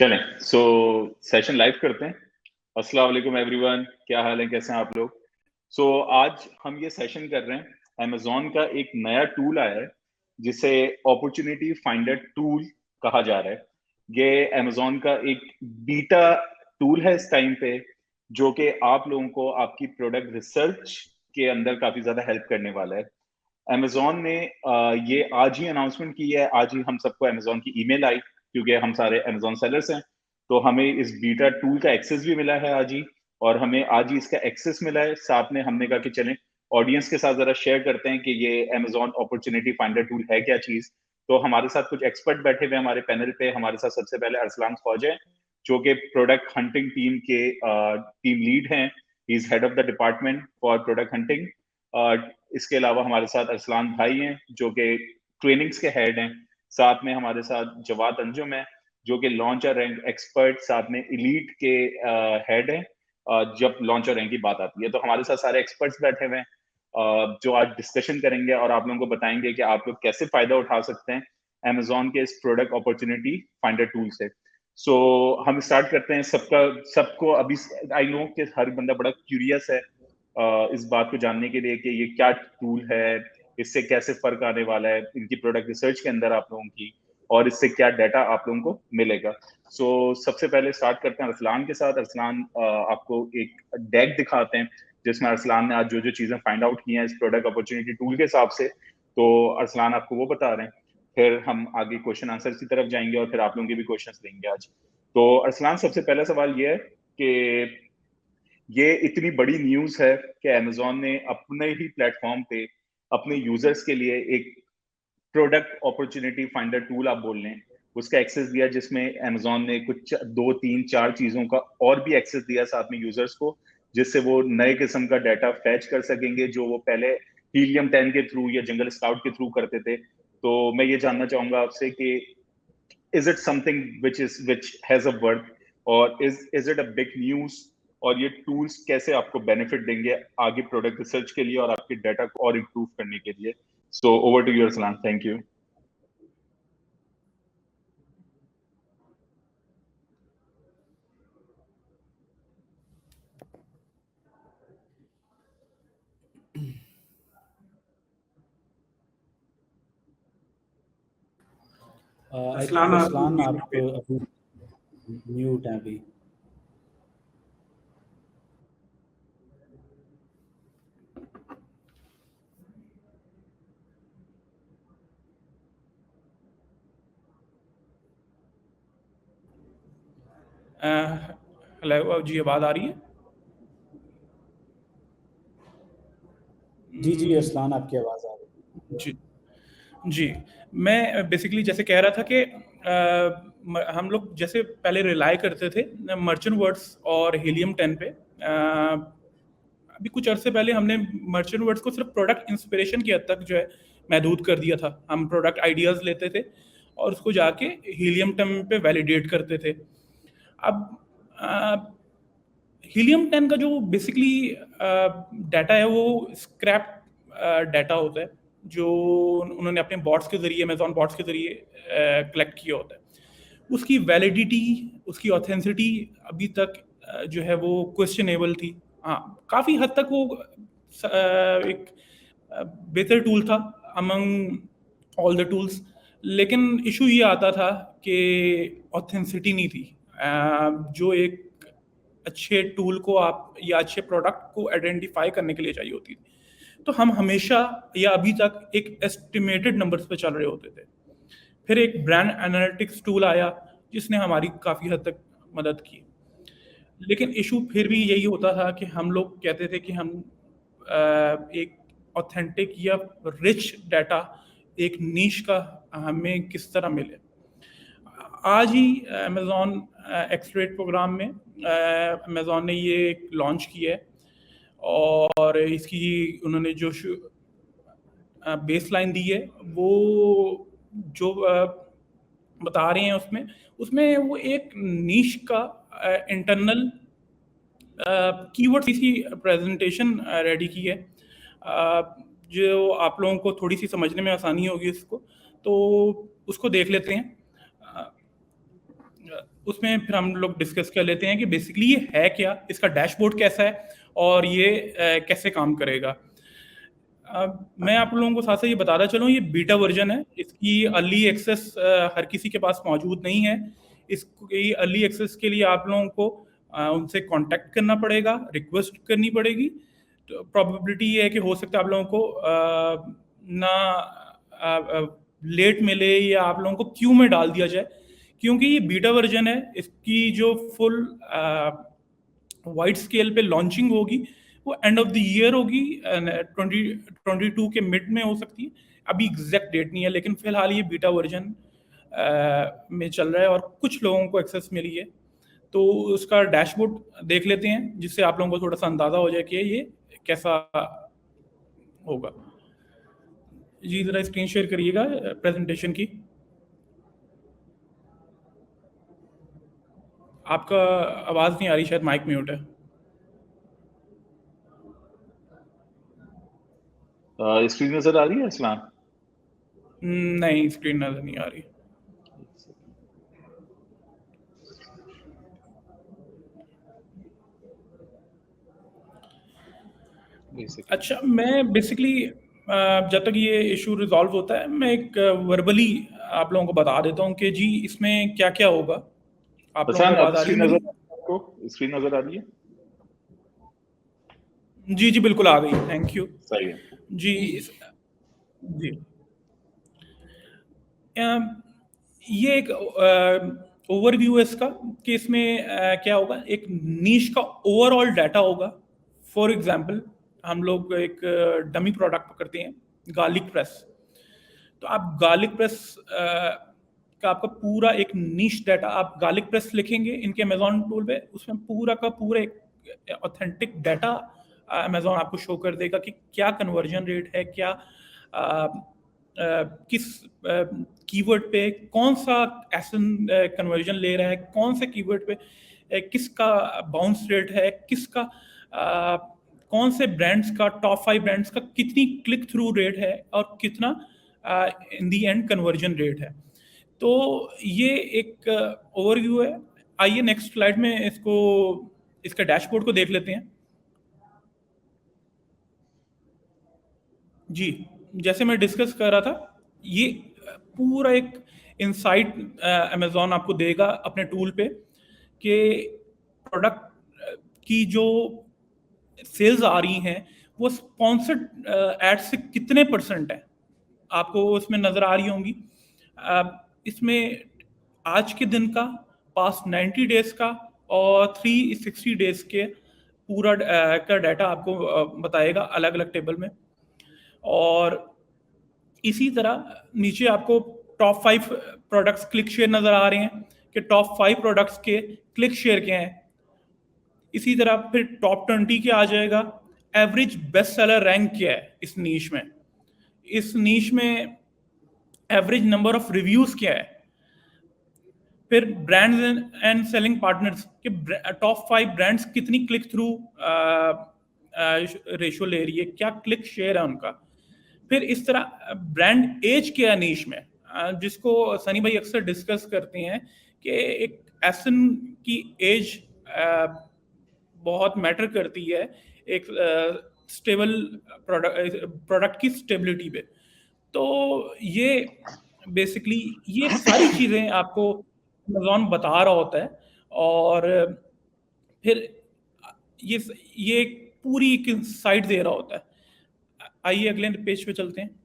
चलें, session live करते हैं। अस्सलाम वालेकुम एवरीवन, क्या हाल है, कैसे हैं आप लोग? आज हम ये सेशन कर रहे हैं, अमेज़न का एक नया टूल आया है, जिसे अपॉर्च्युनिटी फाइंडर टूल कहा जा रहा है। ये अमेज़न का एक बीटा टूल है इस टाइम पे, जो कि आप लोगों को आपकी प्रोडक्ट रिसर्च के अंदर काफ़ी ज़्यादा हेल्प करने वाला है। अमेज़न ने ये आज ही अनाउंसमेंट की है, आज ही हम सबको अमेज़न की ईमेल आई, क्योंकि हम सारे अमेज़न सेलर्स हैं, तो हमें इस बीटा टूल का एक्सेस भी मिला है आज ही, और हमें आज ही इसका एक्सेस मिला है। साथ में हमने कहा कि चलें ऑडियंस के साथ ज़रा शेयर करते हैं कि ये अमेज़न अपॉर्च्युनिटी फाइंडर टूल है क्या चीज़। तो हमारे साथ कुछ एक्सपर्ट बैठे हुए हैं हमारे पैनल पे। हमारे साथ सबसे पहले अरसलान ख्वाजा हैं, जो कि प्रोडक्ट हंटिंग टीम के टीम लीड हैं। He is head of the department for product hunting. इसके अलावा हमारे साथ अरसलान भाई हैं, जो कि ट्रेनिंग्स के हेड हैं। साथ में हमारे साथ जवाद अंजुम है, जो कि लॉन्च और रैंक एक्सपर्ट, साथ में एलीट के हेड हैं जब लॉन्च और रैंक की बात आती है। तो हमारे साथ सारे एक्सपर्ट्स बैठे हुए हैं जो आज डिस्कशन करेंगे और आप लोगों को बताएंगे कि आप लोग कैसे फायदा उठा सकते हैं अमेज़न के इस प्रोडक्ट अपॉर्चुनिटी फाइंडर टूल से। हम स्टार्ट करते हैं। सबको अभी आई नो कि हर बंदा बड़ा क्यूरियस है इस बात को जानने के लिए कि ये क्या टूल है, इससे कैसे फर्क आने वाला है इनकी प्रोडक्ट रिसर्च के अंदर आप लोगों की, और इससे क्या डाटा आप लोगों को मिलेगा। सबसे पहले स्टार्ट करते हैं अरसलान के साथ। अरसलान आपको एक डेक दिखाते हैं जिसमें अरसलान ने आज जो जो चीजें फाइंड आउट की हैं इस प्रोडक्ट अपॉर्चुनिटी टूल के हिसाब से, तो अरसलान आपको वो बता रहे हैं। फिर हम आगे क्वेश्चन आंसर की तरफ जाएंगे और फिर आप लोगों के भी क्वेश्चंस लेंगे आज। तो अरसलान, सबसे पहला सवाल ये है कि ये इतनी बड़ी न्यूज है कि अमेज़न ने अपने ही प्लेटफॉर्म पे अपने यूजर्स के लिए एक प्रोडक्ट अपॉर्चुनिटी फाइंडर टूल आप बोल लें, उसका एक्सेस दिया, जिसमें अमेज़न ने कुछ 2 3 4 चीजों का और भी एक्सेस दिया साथ में यूजर्स को, जिससे वो नए किस्म का डाटा फैच कर सकेंगे जो वो पहले हीलियम 10 के थ्रू या जंगल स्काउट के थ्रू करते थे। तो मैं ये जानना चाहूंगा आपसे कि is it something which has a worth, और is it a big news, और ये टूल्स कैसे आपको बेनिफिट देंगे आगे प्रोडक्ट रिसर्च के लिए और आपके डाटा को और इम्प्रूव करने के लिए। ओवर टू योर सलाम, thank you. I think Arsalan आप अभी म्यूट हैं अभी। हेलो जी, आवाज़ आ रही है? जी जी अरसलान, आपकी आवाज़ आ रही है। जी जी, मैं बेसिकली जैसे कह रहा था कि हम लोग जैसे पहले रिलाई करते थे मर्चेंट वर्ड्स और हीलियम 10 पे। अभी कुछ अरसे पहले हमने मर्चेंट वर्ड्स को सिर्फ प्रोडक्ट इंस्पिरेशन की हद तक जो है महदूद कर दिया था। हम प्रोडक्ट आइडियाज़ लेते थे और उसको जाके हीलियम 10 पे वैलिडेट करते थे। अब हीलियम 10 का जो बेसिकली डाटा है वो स्क्रैप डाटा होता है, जो उन्होंने अपने बॉट्स के ज़रिए, अमेज़न बॉट्स के ज़रिए कलेक्ट किया होता है। उसकी वैलिडिटी, उसकी ऑथेंसिटी अभी तक जो है वो क्वेश्चनेबल थी। हाँ, काफ़ी हद तक वो एक बेहतर टूल था अमंग ऑल द टूल्स, लेकिन इशू ये आता था कि ऑथेंसिटी नहीं थी। जो एक अच्छे टूल को आप या अच्छे प्रोडक्ट को आइडेंटिफाई करने के लिए चाहिए होती थी। तो हम हमेशा या अभी तक एक एस्टिमेटेड नंबर्स पे चल रहे होते थे। फिर एक ब्रांड एनालिटिक्स टूल आया जिसने हमारी काफ़ी हद तक मदद की, लेकिन इशू फिर भी यही होता था कि हम लोग कहते थे कि हम एक ऑथेंटिक या रिच डाटा, एक नीश का हमें किस तरह मिले। आज ही अमेज़न एक्सलरेट प्रोग्राम में अमेज़न ने ये लॉन्च किया है, और इसकी उन्होंने जो बेसलाइन दी है वो जो बता रहे हैं उसमें वो एक नीश का इंटरनल कीवर्ड सी प्रेजेंटेशन रेडी की है, जो आप लोगों को थोड़ी सी समझने में आसानी होगी इसको, तो उसको देख लेते हैं। उसमें फिर हम लोग डिस्कस कर लेते हैं कि बेसिकली ये है क्या, इसका डैशबोर्ड कैसा है और ये कैसे काम करेगा। मैं आप लोगों को साथ साथ ये बताता चलूँ, ये बीटा वर्जन है, इसकी अर्ली एक्सेस हर किसी के पास मौजूद नहीं है। इसकी अर्ली एक्सेस के लिए आप लोगों को उनसे कांटेक्ट करना पड़ेगा, रिक्वेस्ट करनी पड़ेगी। तो प्रोबेबिलिटी ये है कि हो सकता है आप लोगों को ना लेट मिले या आप लोगों को क्यू में डाल दिया जाए, क्योंकि ये बीटा वर्जन है। इसकी जो फुल वाइड स्केल पे लॉन्चिंग होगी वो एंड ऑफ द ईयर होगी, 2022 के मिड में हो सकती है। अभी एग्जैक्ट डेट नहीं है, लेकिन फिलहाल ये बीटा वर्जन में चल रहा है और कुछ लोगों को एक्सेस मिली है। तो उसका डैशबोर्ड देख लेते हैं, जिससे आप लोगों को थोड़ा सा अंदाजा हो जाए कि ये कैसा होगा। जी जरा स्क्रीन शेयर करिएगा प्रेजेंटेशन की। आपका आवाज नहीं आ रही, शायद माइक म्यूट है। स्क्रीन नजर आ रही है असलान? नहीं, स्क्रीन नजर नहीं आ रही। अच्छा, मैं बेसिकली जब तक ये इशू रिजॉल्व होता है, मैं एक वर्बली आप लोगों को बता देता हूँ कि जी इसमें क्या क्या होगा। आप लोगों को आवाज आ रही है? स्क्रीन नजर आ रही है? जी जी बिल्कुल आ गई, थैंक यू। सही है जी जी। ये एक ओवरव्यू है इसका कि इसमें क्या होगा, एक नीश का ओवरऑल डाटा होगा। फॉर एग्जांपल हम लोग एक डमी प्रोडक्ट पकड़ते हैं, गार्लिक प्रेस। तो आप गार्लिक प्रेस का आपका पूरा एक नीश डाटा, आप गार्लिक प्रेस लिखेंगे इनके अमेजोन टूल पे, उसमें पूरा का पूरा एक ऑथेंटिक डाटा अमेजोन आपको शो कर देगा कि क्या कन्वर्जन रेट है, क्या किस कीवर्ड पे कौन सा एसन कन्वर्जन ले रहा है, कौन से कीवर्ड पे किसका बाउंस रेट है, किसका कौन से ब्रांड्स का, टॉप 5 ब्रांड्स का कितनी क्लिक थ्रू रेट है और कितना इन दी एंड कन्वर्जन रेट है। तो ये एक ओवरव्यू है। आइए नेक्स्ट स्लाइड में इसका डैशबोर्ड को देख लेते हैं। जी, जैसे मैं डिस्कस कर रहा था, ये पूरा एक इनसाइट अमेजोन आपको देगा अपने टूल पे कि प्रोडक्ट की जो सेल्स आ रही हैं वो स्पॉन्सर्ड एड से कितने % है, आपको उसमें नजर आ रही होंगी। इसमें आज के दिन का, पास्ट 90 डेज का और 360 डेज के पूरा का डाटा आपको बताएगा अलग अलग टेबल में। और इसी तरह नीचे आपको टॉप 5 प्रोडक्ट्स क्लिक शेयर नजर आ रहे हैं कि टॉप 5 प्रोडक्ट्स के क्लिक शेयर क्या हैं। इसी तरह फिर टॉप 20 क्या आ जाएगा, एवरेज बेस्ट सेलर रैंक क्या है इस नीश में, इस नीश में एवरेज नंबर ऑफ रिव्यूज क्या है, फिर ब्रांड्स एंड सेलिंग पार्टनर्स के टॉप 5 ब्रांड्स कितनी क्लिक थ्रू रेशियो ले रही है, क्या क्लिक शेयर है उनका। फिर इस तरह ब्रांड एज क्या है नीश में, जिसको सनी भाई अक्सर डिस्कस करते हैं कि एक एसन की एज बहुत मैटर करती है एक स्टेबल प्रोडक्ट की स्टेबिलिटी पे। तो ये बेसिकली ये सारी चीज़ें आपको अमेज़न बता रहा होता है। और फिर ये पूरी एक साइट दे रहा होता है। आइए अगले पेज पे चलते हैं।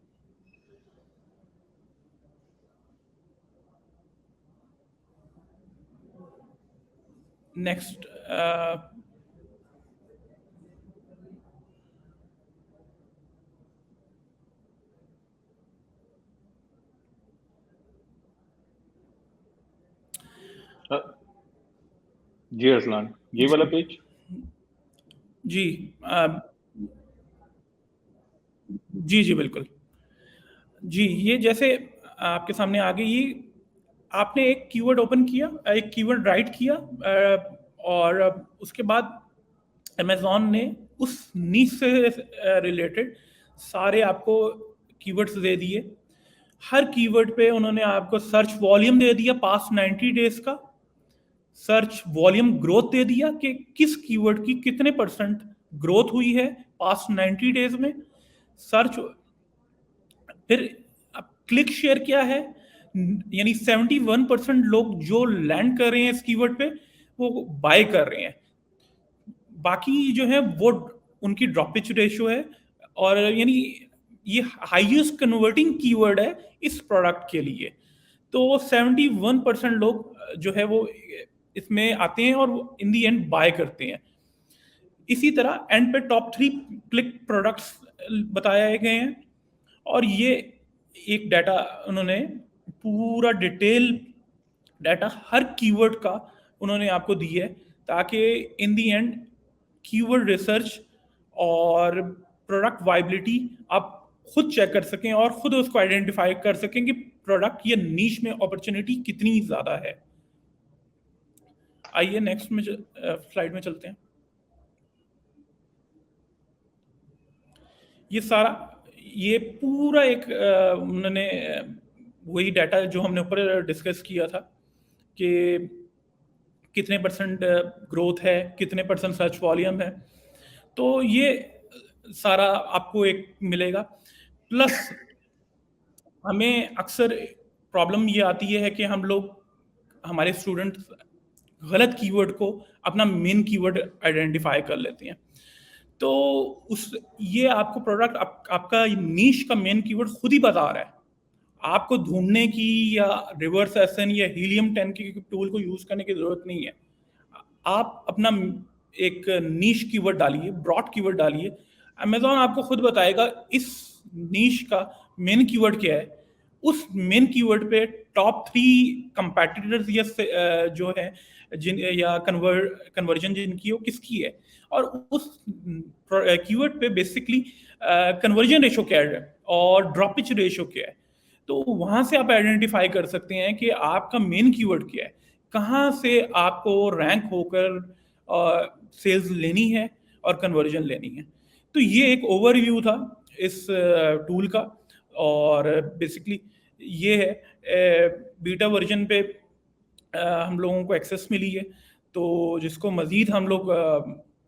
नेक्स्ट जी असलान, ये वाला पेज। जी जी जी बिल्कुल जी। ये जैसे आपके सामने आ गई, ये आपने एक कीवर्ड ओपन किया, एक कीवर्ड राइट किया और उसके बाद अमेज़न ने उस नीश से रिलेटेड सारे आपको कीवर्ड्स दे दिए। हर कीवर्ड पे उन्होंने आपको सर्च वॉल्यूम दे दिया पास्ट 90 डेज का, सर्च वॉल्यूम ग्रोथ दे दिया कि किस कीवर्ड की कितने % ग्रोथ हुई है पास्ट 90 डेज में। सर्च फिर क्लिक शेयर क्या है, यानी 71% लोग जो लैंड कर रहे हैं इस कीवर्ड पे वो बाय कर रहे हैं, बाकी जो है वो उनकी ड्रॉपिच रेशियो है, और यानी ये हाईएस्ट कन्वर्टिंग कीवर्ड है इस प्रोडक्ट के लिए। तो 71% लोग जो है वो इसमें आते हैं और इन दी एंड बाय करते हैं। इसी तरह एंड पे टॉप 3 क्लिक प्रोडक्ट्स बताए गए हैं, और ये एक डाटा उन्होंने पूरा डिटेल डाटा हर कीवर्ड का उन्होंने आपको दी है, ताकि इन दी एंड कीवर्ड रिसर्च और प्रोडक्ट वाइबिलिटी आप खुद चेक कर सकें और खुद उसको आइडेंटिफाई कर सकें कि प्रोडक्ट या नीश में अपॉर्चुनिटी कितनी ज़्यादा है। आइए नेक्स्ट में स्लाइड में चलते हैं। ये पूरा एक उन्होंने वही डाटा जो हमने ऊपर डिस्कस किया था कि कितने % ग्रोथ है, कितने % सर्च वॉल्यूम है, तो ये सारा आपको एक मिलेगा। प्लस हमें अक्सर प्रॉब्लम ये आती है कि हमारे स्टूडेंट गलत कीवर्ड को अपना मेन कीवर्ड आइडेंटिफाई कर लेते हैं, तो ये आपको प्रोडक्ट आपका नीश का मेन कीवर्ड खुद ही बता रहा है, आपको ढूंढने की या रिवर्स एसएन या हीलियम 10 की टूल को यूज करने की जरूरत नहीं है। आप अपना एक नीश कीवर्ड डालिए, ब्रॉड कीवर्ड डालिए, अमेज़न आपको खुद बताएगा इस नीश का मेन कीवर्ड क्या है, उस मेन कीवर्ड पे टॉप 3 कंपैटिटर्स या जो है जिन या कन्वर्जन जिनकी हो किसकी है, और उस कीवर्ड पे बेसिकली कन्वर्जन रेशो क्या है और ड्रॉपिच रेशो क्या है। तो वहां से आप आइडेंटिफाई कर सकते हैं कि आपका मेन कीवर्ड क्या है, कहाँ से आपको रैंक होकर सेल्स लेनी है और कन्वर्जन लेनी है। तो ये एक ओवरव्यू था इस टूल का, और बेसिकली ये है बीटा वर्जन पे हम लोगों को एक्सेस मिली है, तो जिसको मज़ीद हम लोग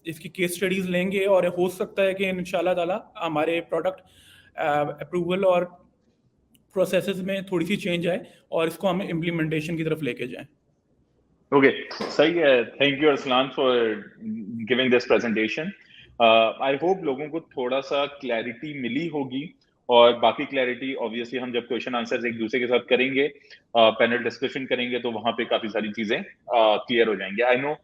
इसकी केस स्टडीज़ लेंगे, और हो सकता है कि इंशाल्लाह ताला हमारे प्रोडक्ट अप्रूवल और प्रोसेसेस में थोड़ी सी चेंज आए और इसको हम इम्प्लीमेंटेशन की तरफ लेके जाएं। ओके, सही है। Thank you Arsalan for giving this presentation. I hope लोगों को थोड़ा सा क्लैरिटी मिली होगी, और बाकी क्लैरिटी ऑब्वियसली हम जब क्वेश्चन आंसर्स एक दूसरे के साथ करेंगे, पैनल डिस्कशन करेंगे, तो वहां पे काफी सारी चीजें क्लियर हो जाएंगे। आई नो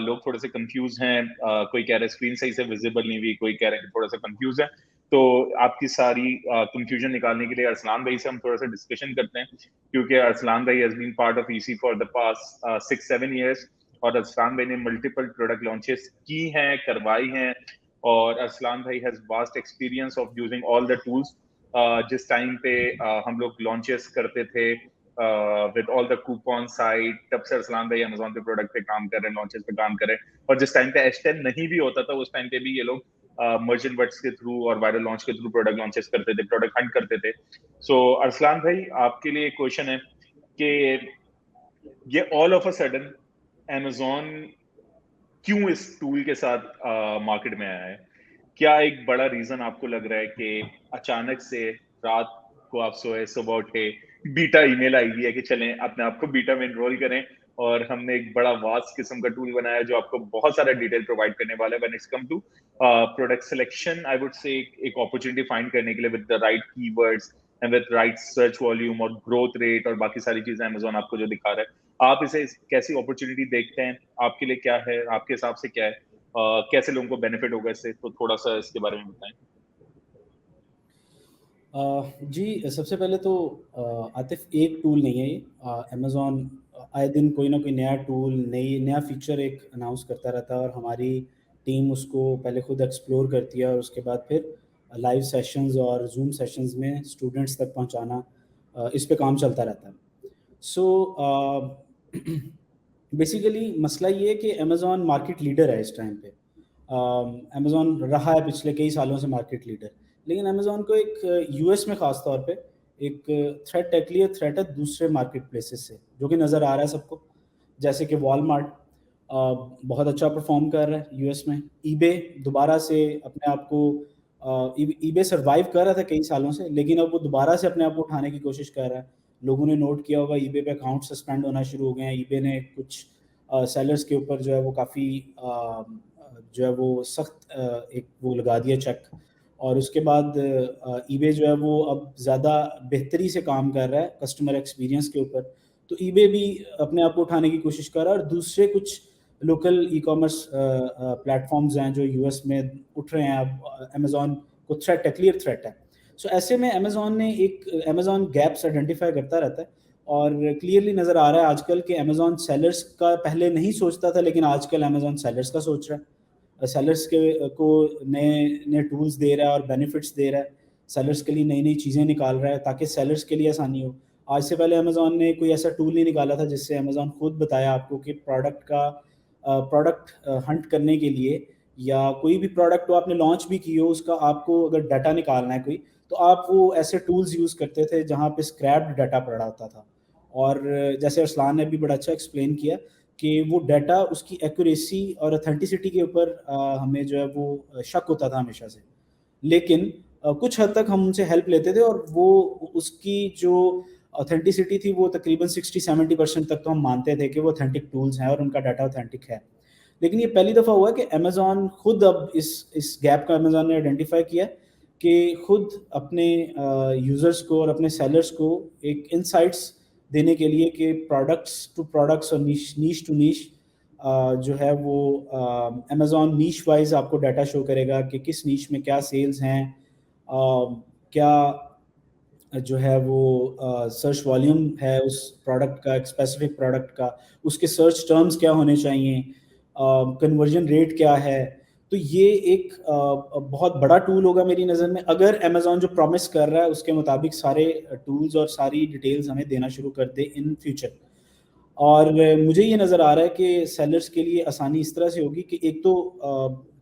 लोग थोड़े से कंफ्यूज हैं, कोई कह रहा है स्क्रीन सही से विजिबल नहीं हुई, कोई कह रहा है कि थोड़ा सा कंफ्यूज है। तो आपकी सारी कंफ्यूजन निकालने के लिए अरसलान भाई से हम थोड़ा सा डिस्कशन करते हैं, क्योंकि अरसलान भाई has been part of EC for the past 6-7 years, और अरसलान भाई ने मल्टीपल प्रोडक्ट लॉन्चेस की हैं, करवाई हैं, और अरसलान भाई has vast experience of using all the tools. जिस टाइम पे हम लोग लॉन्चेस करते थे with all the coupon site, तब से अरसलान भाई अमेज़न पे प्रोडक्ट पे काम कर रहे हैं, लॉन्चेस पे काम कर रहे हैं, और जिस टाइम पे H10 नहीं भी होता था उस टाइम पे भी ये लोग मर्चेंट वर्ड्स के थ्रू और वायरल लॉन्च के थ्रू प्रोडक्ट लॉन्चेस करते थे, प्रोडक्ट हंट करते थे। सो अरसलान भाई, आपके लिए क्वेश्चन है कि ये all of a sudden Amazon क्यों इस टूल के साथ मार्केट में आया है? क्या एक बड़ा रीजन आपको लग रहा है कि अचानक से रात को आप सोए, सुबह उठे, बीटा ईमेल आई हुई है कि चलें अपने आप को बीटा में एनरोल करें, और हमने एक बड़ा वास्ट किस्म का टूल बनाया जो आपको बहुत सारा डिटेल प्रोवाइड करने वाला है when it's come to product selection, I would say एक अपॉर्चुनिटी फाइंड करने के लिए with the right keywords and with right search volume और ग्रोथ रेट और बाकी सारी चीजें Amazon आपको जो दिखा रहा है। आप इसे कैसी अपॉर्चुनिटी देखते हैं? आपके लिए क्या है, आपके हिसाब से क्या है? कैसे लोगों को बेनिफिट होगा इससे? तो थोड़ा सा इसके बारे में बताएं। जी, सबसे पहले तो आतिफ एक टूल नहीं है ये। Amazon आए दिन कोई ना कोई नया टूल, नया फीचर एक अनाउंस करता रहता है, और हमारी टीम उसको पहले खुद एक्सप्लोर करती है और उसके बाद फिर लाइव सेशंस और जूम सेशंस में स्टूडेंट्स तक पहुंचाना, इस पे काम चलता रहता है। सो बेसिकली मसला ये है कि Amazon मार्केट लीडर है इस टाइम पे। Amazon रहा है पिछले कई सालों से मार्केट लीडर, लेकिन Amazon को एक यूएस में ख़ास तौर पे एक थ्रेट है, क्लियर थ्रेट है दूसरे मार्केट प्लेसेस से, जो कि नज़र आ रहा है सबको। जैसे कि वॉलमार्ट बहुत अच्छा परफॉर्म कर रहा है यूएस में। ईबे दोबारा से अपने आप को ईबे सर्वाइव कर रहा था कई सालों से, लेकिन अब वो दोबारा से अपने आप को उठाने की कोशिश कर रहा है। लोगों ने नोट किया होगा ईबे पे अकाउंट सस्पेंड होना शुरू हो गए हैं। ईबे ने कुछ सेलर्स के ऊपर जो है वो काफ़ी जो है वो सख्त एक वो लगा दिया चेक, और उसके बाद ईबे जो है वो अब ज़्यादा बेहतरी से काम कर रहा है कस्टमर एक्सपीरियंस के ऊपर। तो ईबे भी अपने आप को उठाने की कोशिश कर रहा है, और दूसरे कुछ लोकल ई कॉमर्स प्लेटफॉर्म्स हैं जो यूएस में उठ रहे हैं। अब अमेज़ॉन को थ्रेट है, क्लियर थ्रेट है। सो ऐसे में अमेज़ॉन गैप्स आइडेंटिफाई करता रहता है, और क्लियरली नज़र आ रहा है आजकल कि अमेज़ॉन सेलर्स का पहले नहीं सोचता था, लेकिन आजकल अमेज़ॉन सेलर्स का सोच रहा है। सेलर्स को नए टूल्स दे रहा है और बेनिफिट्स दे रहा है। सेलर्स के लिए नई नई चीज़ें निकाल रहा है ताकि सेलर्स के लिए आसानी हो। आज से पहले अमेज़ॉन ने कोई ऐसा टूल नहीं निकाला था जिससे अमेज़ॉन खुद बताया आपको कि प्रोडक्ट हंट करने के लिए, या कोई भी प्रोडक्ट हो आपने लॉन्च भी की हो, उसका आपको अगर डाटा निकालना है कोई, तो आप वो ऐसे टूल्स यूज़ करते थे जहाँ पे स्क्रैप्ड डाटा पड़ा होता था। और जैसे अरसलान ने भी बड़ा अच्छा एक्सप्लेन किया कि वो डाटा उसकी एक्यूरेसी और ऑथेंटिसिटी के ऊपर हमें जो है वो शक होता था हमेशा से, लेकिन कुछ हद तक हम उनसे हेल्प लेते थे, और वो उसकी जो ऑथेंटिसिटी थी वो तकरीबन 60-70% तक तो हम मानते थे कि वो ऑथेंटिक टूल्स हैं और उनका डाटा ऑथेंटिक है। लेकिन ये पहली दफ़ा हुआ कि अमेज़ॉन खुद अब इस गैप का अमेज़ॉन ने आइडेंटिफाई किया कि खुद अपने यूज़र्स को और अपने सेलर्स को एक इनसाइट्स देने के लिए कि प्रोडक्ट्स टू प्रोडक्ट्स और नीश टू नीश जो है वो अमेज़ॉन नीश वाइज आपको डाटा शो करेगा कि किस नीश में क्या सेल्स हैं, क्या जो है वो सर्च वॉल्यूम है उस प्रोडक्ट का, एक स्पेसिफिक प्रोडक्ट का, उसके सर्च टर्म्स क्या होने चाहिए, कन्वर्जन रेट क्या है। तो ये एक बहुत बड़ा टूल होगा मेरी नज़र में, अगर अमेज़ॉन जो प्रॉमिस कर रहा है उसके मुताबिक सारे टूल्स और सारी डिटेल्स हमें देना शुरू कर दे इन फ्यूचर। और मुझे ये नज़र आ रहा है कि सेलर्स के लिए आसानी इस तरह से होगी कि एक तो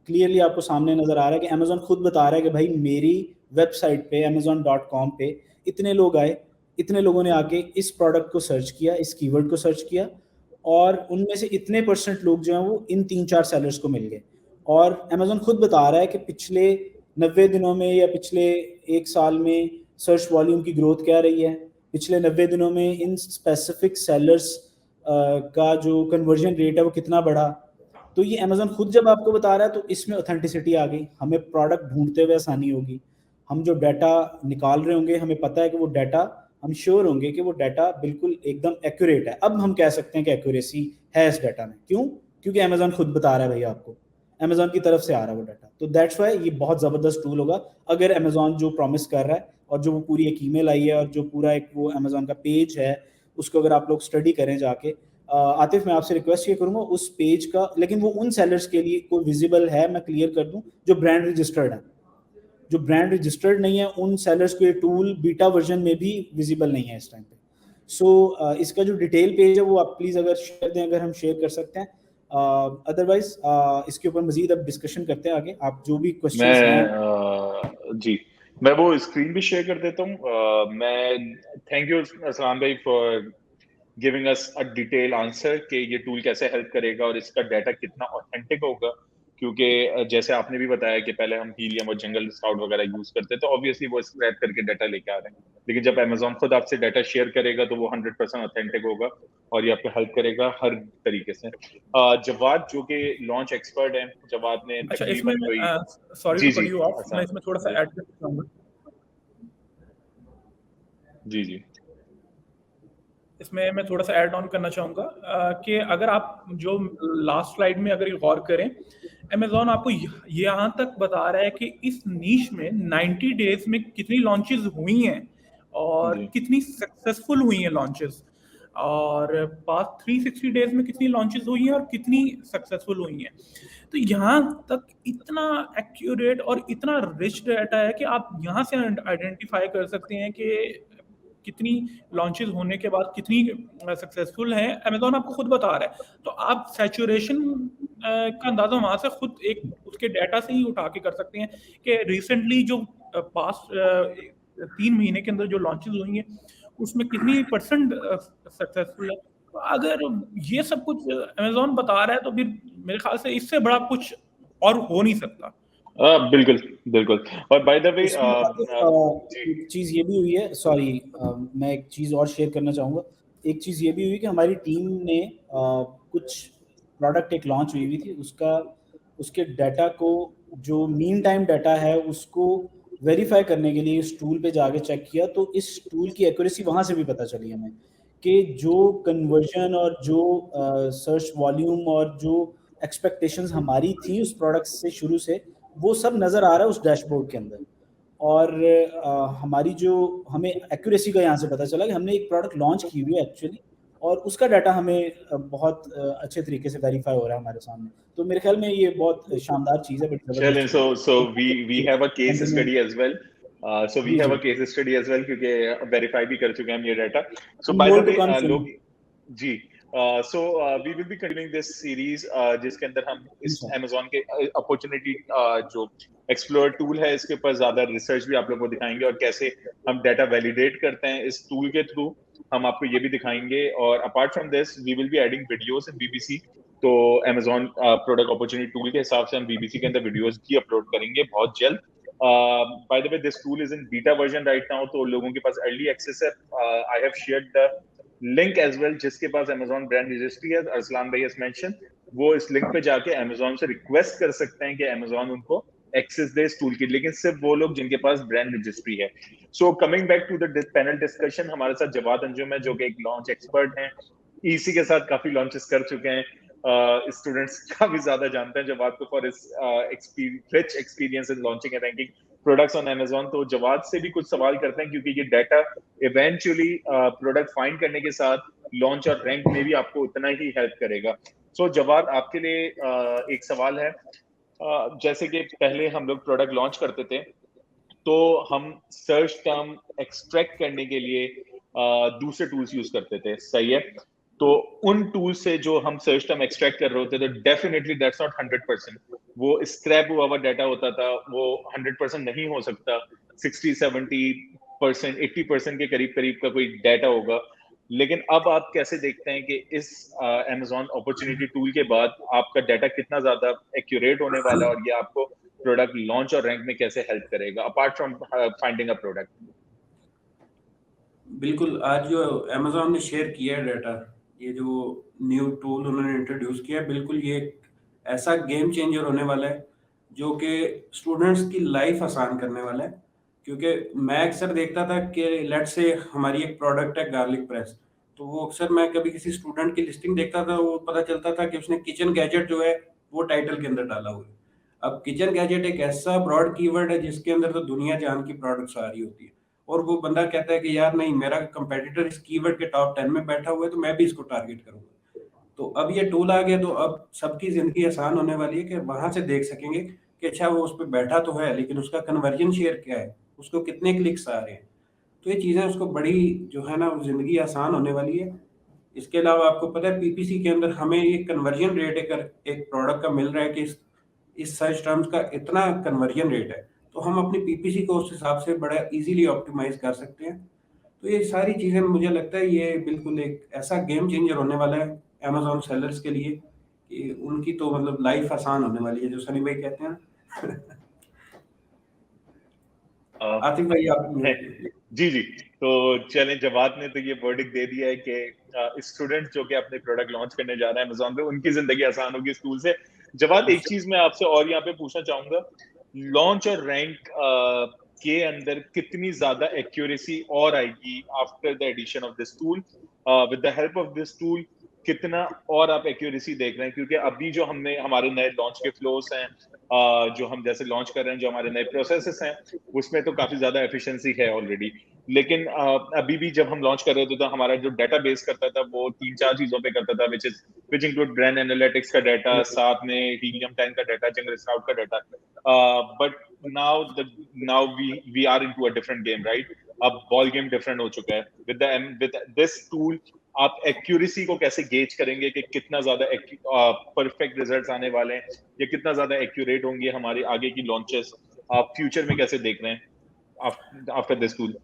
क्लियरली आपको सामने नज़र आ रहा है कि अमेज़ॉन खुद बता रहा है कि भाई मेरी वेबसाइट पे amazon.com पे इतने लोग आए, इतने लोगों ने आके इस प्रोडक्ट को सर्च किया, इस कीवर्ड को सर्च किया, और उनमें से इतने % लोग जो हैं वो इन 3-4 सेलर्स को मिल गए। और अमेज़ॉन खुद बता रहा है कि पिछले 90 दिनों में या पिछले 1 साल में सर्च वॉल्यूम की ग्रोथ क्या रही है, पिछले 90 दिनों में इन स्पेसिफिक सेलर्स का जो कन्वर्जन रेट है वो कितना बढ़ा। तो ये अमेज़ॉन खुद जब आपको बता रहा है तो इसमें ऑथेंटिसिटी आ गई, हमें प्रोडक्ट ढूंढते हुए आसानी होगी। हम जो डाटा निकाल रहे होंगे हमें पता है कि वो डाटा, हम श्योर होंगे कि वो डाटा बिल्कुल एकदम एक्यूरेट है। अब हम कह सकते हैं कि एक्यूरेसी है इस डाटा में। क्यों? क्योंकि अमेज़ॉन खुद बता रहा है भाई आपको, अमेज़ॉन की तरफ से आ रहा है वो डाटा। तो दैट्स वाई ये बहुत ज़बरदस्त टूल होगा अगर अमेज़ॉन जो प्रॉमिस कर रहा है और जो वो पूरी एक ईमेल आई है और जो पूरा एक वो अमेज़ॉन का पेज है उसको अगर आप लोग स्टडी करें जाके। आतिफ मैं आपसे रिक्वेस्ट ये करूँगा उस पेज का, लेकिन वो उन सेलर्स के लिए कोई विजिबल है, मैं क्लियर कर दूँ, जो ब्रांड रजिस्टर्ड है। जो ब्रांड रजिस्टर्ड नहीं है उन सेलर्स को ये टूल बीटा वर्जन में भी विजिबल नहीं है इस टाइम पे। सो इसका जो डिटेल पेज है वो आप प्लीज़ अगर शेयर दें, अगर हम शेयर कर सकते हैं। अदरवाइज इसके ऊपर मजीद अब डिस्कशन करते हैं आगे। आप जो भी क्वेश्चंस हैं जी मैं वो स्क्रीन भी शेयर कर देता हूँ। मैं थैंक यू असलाम भाई for giving us a detail answer कि ये टूल कैसे हेल्प करेगा और इसका डाटा कितना ऑथेंटिक होगा, क्योंकि जैसे आपने भी बताया कि पहले हम हीलियम और जंगल स्काउट वगैरह यूज करते तो ऑब्वियसली वो स्क्रैप करके डाटा लेके आ रहे हैं, लेकिन जब अमेज़ॉन खुद आपसे डाटा शेयर करेगा तो वो 100% ऑथेंटिक होगा और ये आपको हेल्प करेगा हर तरीके से। जवाद जो कि लॉन्च एक्सपर्ट हैं, जवाद ने अच्छा, इसमें तकरीबन कोई sorry ji to cut ji you off, मैं इसमें थोड़ा सा ऐड करना चाहूँगा। जी जी इसमें मैं थोड़ा सा ऐड ऑन करना चाहूँगा कि अगर आप जो लास्ट स्लाइड में अगर गौर करें, अमेज़ॉन आपको यहाँ तक बता रहा है कि इस नीश में 90 डेज में कितनी लॉन्चेस हुई हैं और जी कितनी सक्सेसफुल हुई हैं लॉन्चेस, और पास्ट 360 डेज में कितनी लॉन्चेस हुई हैं और कितनी सक्सेसफुल हुई हैं। तो यहाँ तक इतना एक्यूरेट और इतना रिच डाटा है कि आप यहाँ से आइडेंटिफाई कर सकते हैं कि कितनी लॉन्चेस होने के बाद कितनी सक्सेसफुल हैं। अमेज़ॉन आपको खुद बता रहा है, तो आप सैचुरेशन का अंदाजा वहाँ से खुद एक उसके डाटा से ही उठा के कर सकते हैं कि रिसेंटली जो पास्ट 3 महीने के अंदर जो लॉन्चेस हुई हैं उसमें कितनी % सक्सेसफुल है। अगर ये सब कुछ Amazon बता रहा है तो फिर मेरे ख्याल से इससे बड़ा कुछ और हो नहीं सकता। बिल्कुल बिल्कुल। और बाय द वे एक चीज़ ये भी हुई है, सॉरी मैं एक चीज़ और शेयर करना चाहूँगा। एक चीज़ ये भी हुई कि हमारी टीम ने कुछ प्रोडक्ट एक लॉन्च हुई थी, उसके डाटा को, जो मीन टाइम डाटा है उसको वेरीफाई करने के लिए इस टूल पे जाके चेक किया, तो इस टूल की एक्यूरेसी वहाँ से भी पता चली हमें कि जो कन्वर्जन और जो सर्च वॉल्यूम और जो एक्सपेक्टेशंस हमारी थी उस प्रोडक्ट से शुरू से, वो सब नज़र आ रहा है उस डैशबोर्ड के अंदर। और हमारी जो हमें एक्यूरेसी का यहाँ से पता चला कि हमने एक प्रोडक्ट लॉन्च की हुई है एक्चुअली, और उसका डाटा हमें बहुत अच्छे तरीके से वेरीफाई हो रहा है हमारे सामने। तो मेरे ख्याल में ये बहुत शानदार चीज़ है, बट चलें, so we have a case study as well. So we have a case study as well क्योंकि वेरीफाई भी कर चुके हैं हम ये data. So by the way लोग जी so we will be continuing this series जिसके अंदर हम इस Amazon के अपॉर्चुनिटी जो एक्सप्लोर टूल है इसके ऊपर ज्यादा रिसर्च भी आप लोगों को दिखाएंगे और कैसे हम डाटा वैलिडेट करते हैं इस टूल के थ्रू, हम आपको ये भी दिखाएंगे। और apart from this we will be adding videos in BBC, तो Amazon प्रोडक्ट अपॉर्चुनिटी टूल के हिसाब से हम बीबीसी के अंदर वीडियोस भी अपलोड करेंगे बहुत जल्द। By the way this tool is in beta version right now, तो लोगों के पास अर्ली एक्सेस है। I have shared the link as well, जिसके पास Amazon ब्रांड रजिस्ट्री है, अरसलान भाई हैज मेंशन, वो इस लिंक पे जाके Amazon से रिक्वेस्ट कर सकते हैं कि Amazon उनको एक्सेस दे इस टूल की, लेकिन सिर्फ वो लोग जिनके पास ब्रांड रजिस्ट्री है। So coming back to the panel discussion, हमारे साथ जवाद अंजुम है जो कि एक लॉन्च एक्सपर्ट हैं, ईसी के साथ काफी लॉन्चेस कर चुके हैं, स्टूडेंट्स काफी ज्यादा जानते हैं जवाद को फॉर इस rich experience in launching and ranking products on Amazon। तो जवाद से भी कुछ सवाल करते हैं क्योंकि ये डाटा इवेंचुअली प्रोडक्ट फाइंड करने के साथ लॉन्च और रैंक में भी आपको उतना ही हेल्प करेगा। सो जवाद आपके लिए एक सवाल है, जैसे कि पहले हम लोग प्रोडक्ट लॉन्च करते थे तो हम सर्च टर्म एक्सट्रैक्ट करने के लिए दूसरे टूल्स यूज करते थे, सही है? तो उन टूल से जो हम सर्च टर्म एक्सट्रैक्ट कर रहे होते थे, डेफिनेटली दैट्स नॉट 100%, वो स्क्रैप हुआ हुआ डाटा होता था, वो 100% नहीं हो सकता, 60-70%, 80% के करीब करीब का कोई डाटा होगा। लेकिन अब आप कैसे देखते हैं कि इस Amazon अपॉर्चुनिटी टूल के बाद आपका डाटा कितना ज्यादा एक्यूरेट होने वाला है और ये आपको प्रोडक्ट लॉन्च और रैंक में कैसे हेल्प करेगा apart from finding a product? बिल्कुल, आज जो Amazon ने शेयर किया है डाटा, ये जो न्यू टूल उन्होंने इंट्रोड्यूस किया है, बिल्कुल ये ऐसा गेम चेंजर होने वाला है जो कि स्टूडेंट्स की लाइफ आसान करने वाला है। क्योंकि मैं अक्सर देखता था कि लेट्स से हमारी एक प्रोडक्ट है गार्लिक प्रेस, तो वो अक्सर मैं कभी किसी स्टूडेंट की लिस्टिंग देखता था, वो पता चलता था कि उसने किचन गैजेट जो है वो टाइटल के अंदर डाला हुआ है। अब किचन गैजेट एक ऐसा ब्रॉड कीवर्ड है जिसके अंदर तो दुनिया जान की प्रोडक्ट्स आ रही होती है, और वो बंदा कहता है कि यार नहीं, मेरा कंपेटिटर इस कीवर्ड के टॉप 10 में बैठा हुआ है तो मैं भी इसको टारगेट करूंगा। तो अब ये टूल आ गया तो अब सबकी जिंदगी आसान होने वाली है कि वहां से देख सकेंगे कि अच्छा वो उस पर बैठा तो है लेकिन उसका कन्वर्जन शेयर क्या है, उसको कितने क्लिक्स आ रहे हैं। तो ये चीजें उसको बड़ी जो है ना जिंदगी आसान होने वाली है। इसके अलावा आपको पता है पीपीसी के अंदर हमें ये कन्वर्जन रेट एक प्रोडक्ट का मिल रहा है कि इस सर्च टर्म्स का इतना कन्वर्जन रेट है, तो हम अपनी पीपीसी को उस हिसाब से बड़ा इजीली ऑप्टिमाइज कर सकते हैं। तो ये सारी चीज़ें मुझे लगता है ये बिल्कुल एक ऐसा गेम चेंजर होने वाला है Amazon सेलर्स के लिए कि उनकी तो मतलब लाइफ आसान होने वाली है, जो सनी भाई कहते हैं ना। आतिफ भाई आप जी जी, तो चले, जवाद ने तो ये वर्डिक्ट दे दिया है कि स्टूडेंट जो कि अपने प्रोडक्ट लॉन्च करने जा रहे हैं Amazon पे, उनकी जिंदगी आसान होगी इस टूल से। जवाद, एक चीज मैं आपसे और यहाँ पे पूछना चाहूंगा, लॉन्च और रैंक के अंदर कितनी ज्यादा एक्यूरेसी और आएगी after the addition of this tool, with the help of this tool कितना और आप एक्यूरेसी देख रहे हैं? क्योंकि अभी जो हमने हमारे नए लॉन्च के फ्लोस हैं, जो हम जैसे लॉन्च कर रहे हैं, जो हमारे नए प्रोसेसेस हैं, उसमें तो काफी ज्यादा एफिशिएंसी है ऑलरेडी। लेकिन अभी भी जब हम लॉन्च कर रहे थे तो हमारा जो डाटा बेस करता था वो 3-4 चीजों पे करता था, विच इंक्लूड ब्रांड एनालिटिक्स का डाटा, साथ में हीलियम 10 का डाटा, जंगल स्काउट का data. But now we are into a different game, right? अब बॉल गेम डिफरेंट हो चुका है। विद दिस टूल आप एक्यूरेसी को कैसे गेज करेंगे कि कितना ज्यादा परफेक्ट रिजल्ट्स आने वाले हैं या कितना ज्यादा एक्यूरेट होंगे हमारी आगे की लॉन्चेस? आप फ्यूचर में कैसे देख रहे हैं आफ्टर दिस टूल?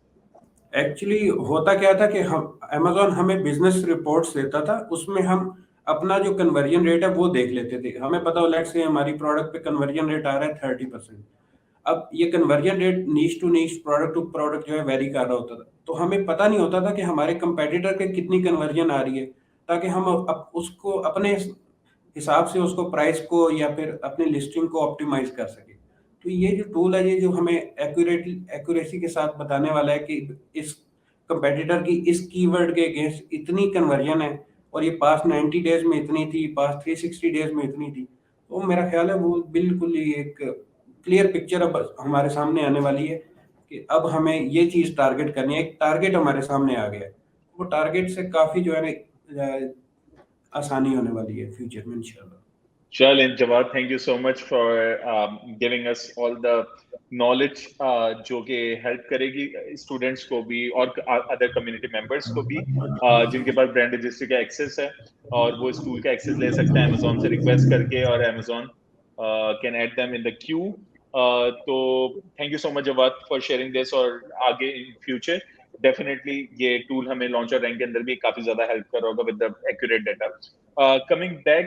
एक्चुअली होता क्या था कि हम अमेजोन हमें बिजनेस रिपोर्ट्स देता था, उसमें हम अपना जो कन्वर्जन रेट है वो देख लेते थे। हमें पता हो लेट्स से हमारी प्रोडक्ट पे कन्वर्जन रेट आ रहा है 30%। अब ये conversion rate niche to niche, product to product जो है वेरी कर रहा होता था, तो हमें पता नहीं होता था कि हमारे कंपेटिटर के कितनी कन्वर्जन आ रही है, ताकि हम उसको अपने हिसाब से उसको प्राइस को या फिर अपनी लिस्टिंग को ऑप्टिमाइज कर सके। तो ये जो टूल है, ये जो हमें एक्यूरेसी के साथ बताने वाला है कि इस कंपेटिटर की इस कीवर्ड के अगेंस्ट इतनी कन्वर्जन है और ये पास्ट 90 डेज में इतनी थी, पास्ट 360 डेज में इतनी थी। तो मेरा ख्याल है वो बिल्कुल ही एक क्लियर पिक्चर अब हमारे सामने आने वाली है कि अब हमें ये चीज टारगेट करनी है। एक टारगेट हमारे सामने आ गया है, वो टारगेट से काफी जो है ना आसानी होने वाली है फ्यूचर में इंशाल्लाह। Shalin, Jawad, thank you so much for giving us all the knowledge जो कि हेल्प करेगी स्टूडेंट्स को भी और अदर कम्युनिटी मेंबर्स को भी जिनके पास ब्रांड रजिस्ट्री का एक्सेस है और वो इस टूल का एक्सेस ले सकते हैं अमेजोन से रिक्वेस्ट करके, और Amazon can add them in the queue. तो thank you so much Jawad for sharing this, और आगे इन फ्यूचर डेफिनेटली ये टूल हमें लॉन्च और रैंक के अंदर भी काफी ज्यादा हेल्प कर रहा होगा with the accurate data. Coming back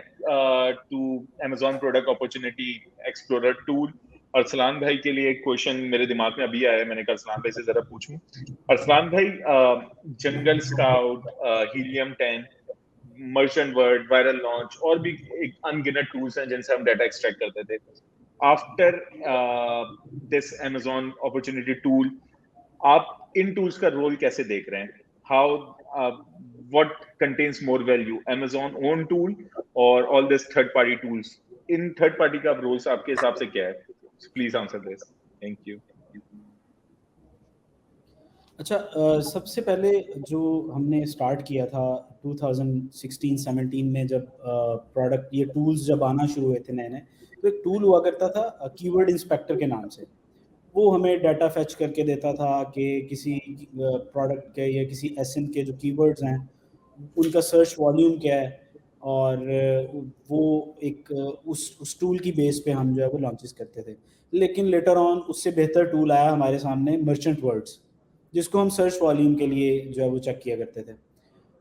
to Amazon Product Opportunity Explorer tool, Arsalan bhai के लिए एक क्वेश्चन मेरे दिमाग में अभी आया है, मैंने कहा अरसलान भाई से जरा पूछूं। अरसलान भाई, जंगल scout, helium 10, merchant word, viral launch और भी एक अनगिनत टूल्स हैं जिनसे हम डाटा एक्सट्रैक्ट करते थे। After this Amazon Opportunity tool, आप इन टूल्स का रोल कैसे देख रहे हैं? How what contains more value, Amazon own tool or all this third party tools? In third party का roles आपके हिसाब से क्या है? Please answer this. Thank you. अच्छा, सबसे पहले जो हमने स्टार्ट किया था 2016-17 में, जब प्रोडक्ट ये टूल्स जब आना शुरू हुए थे नए नए, तो एक टूल हुआ करता था कीवर्ड इंस्पेक्टर के नाम से। वो हमें डाटा फेच करके देता था कि किसी प्रोडक्ट के या किसी एसएन के जो कीवर्ड्स हैं उनका सर्च वॉल्यूम क्या है, और वो एक उस टूल की बेस पे हम जो है वो लॉन्चेस करते थे। लेकिन लेटर ऑन उससे बेहतर टूल आया हमारे सामने, मर्चेंट वर्ड्स, जिसको हम सर्च वॉल्यूम के लिए जो है वो चेक किया करते थे।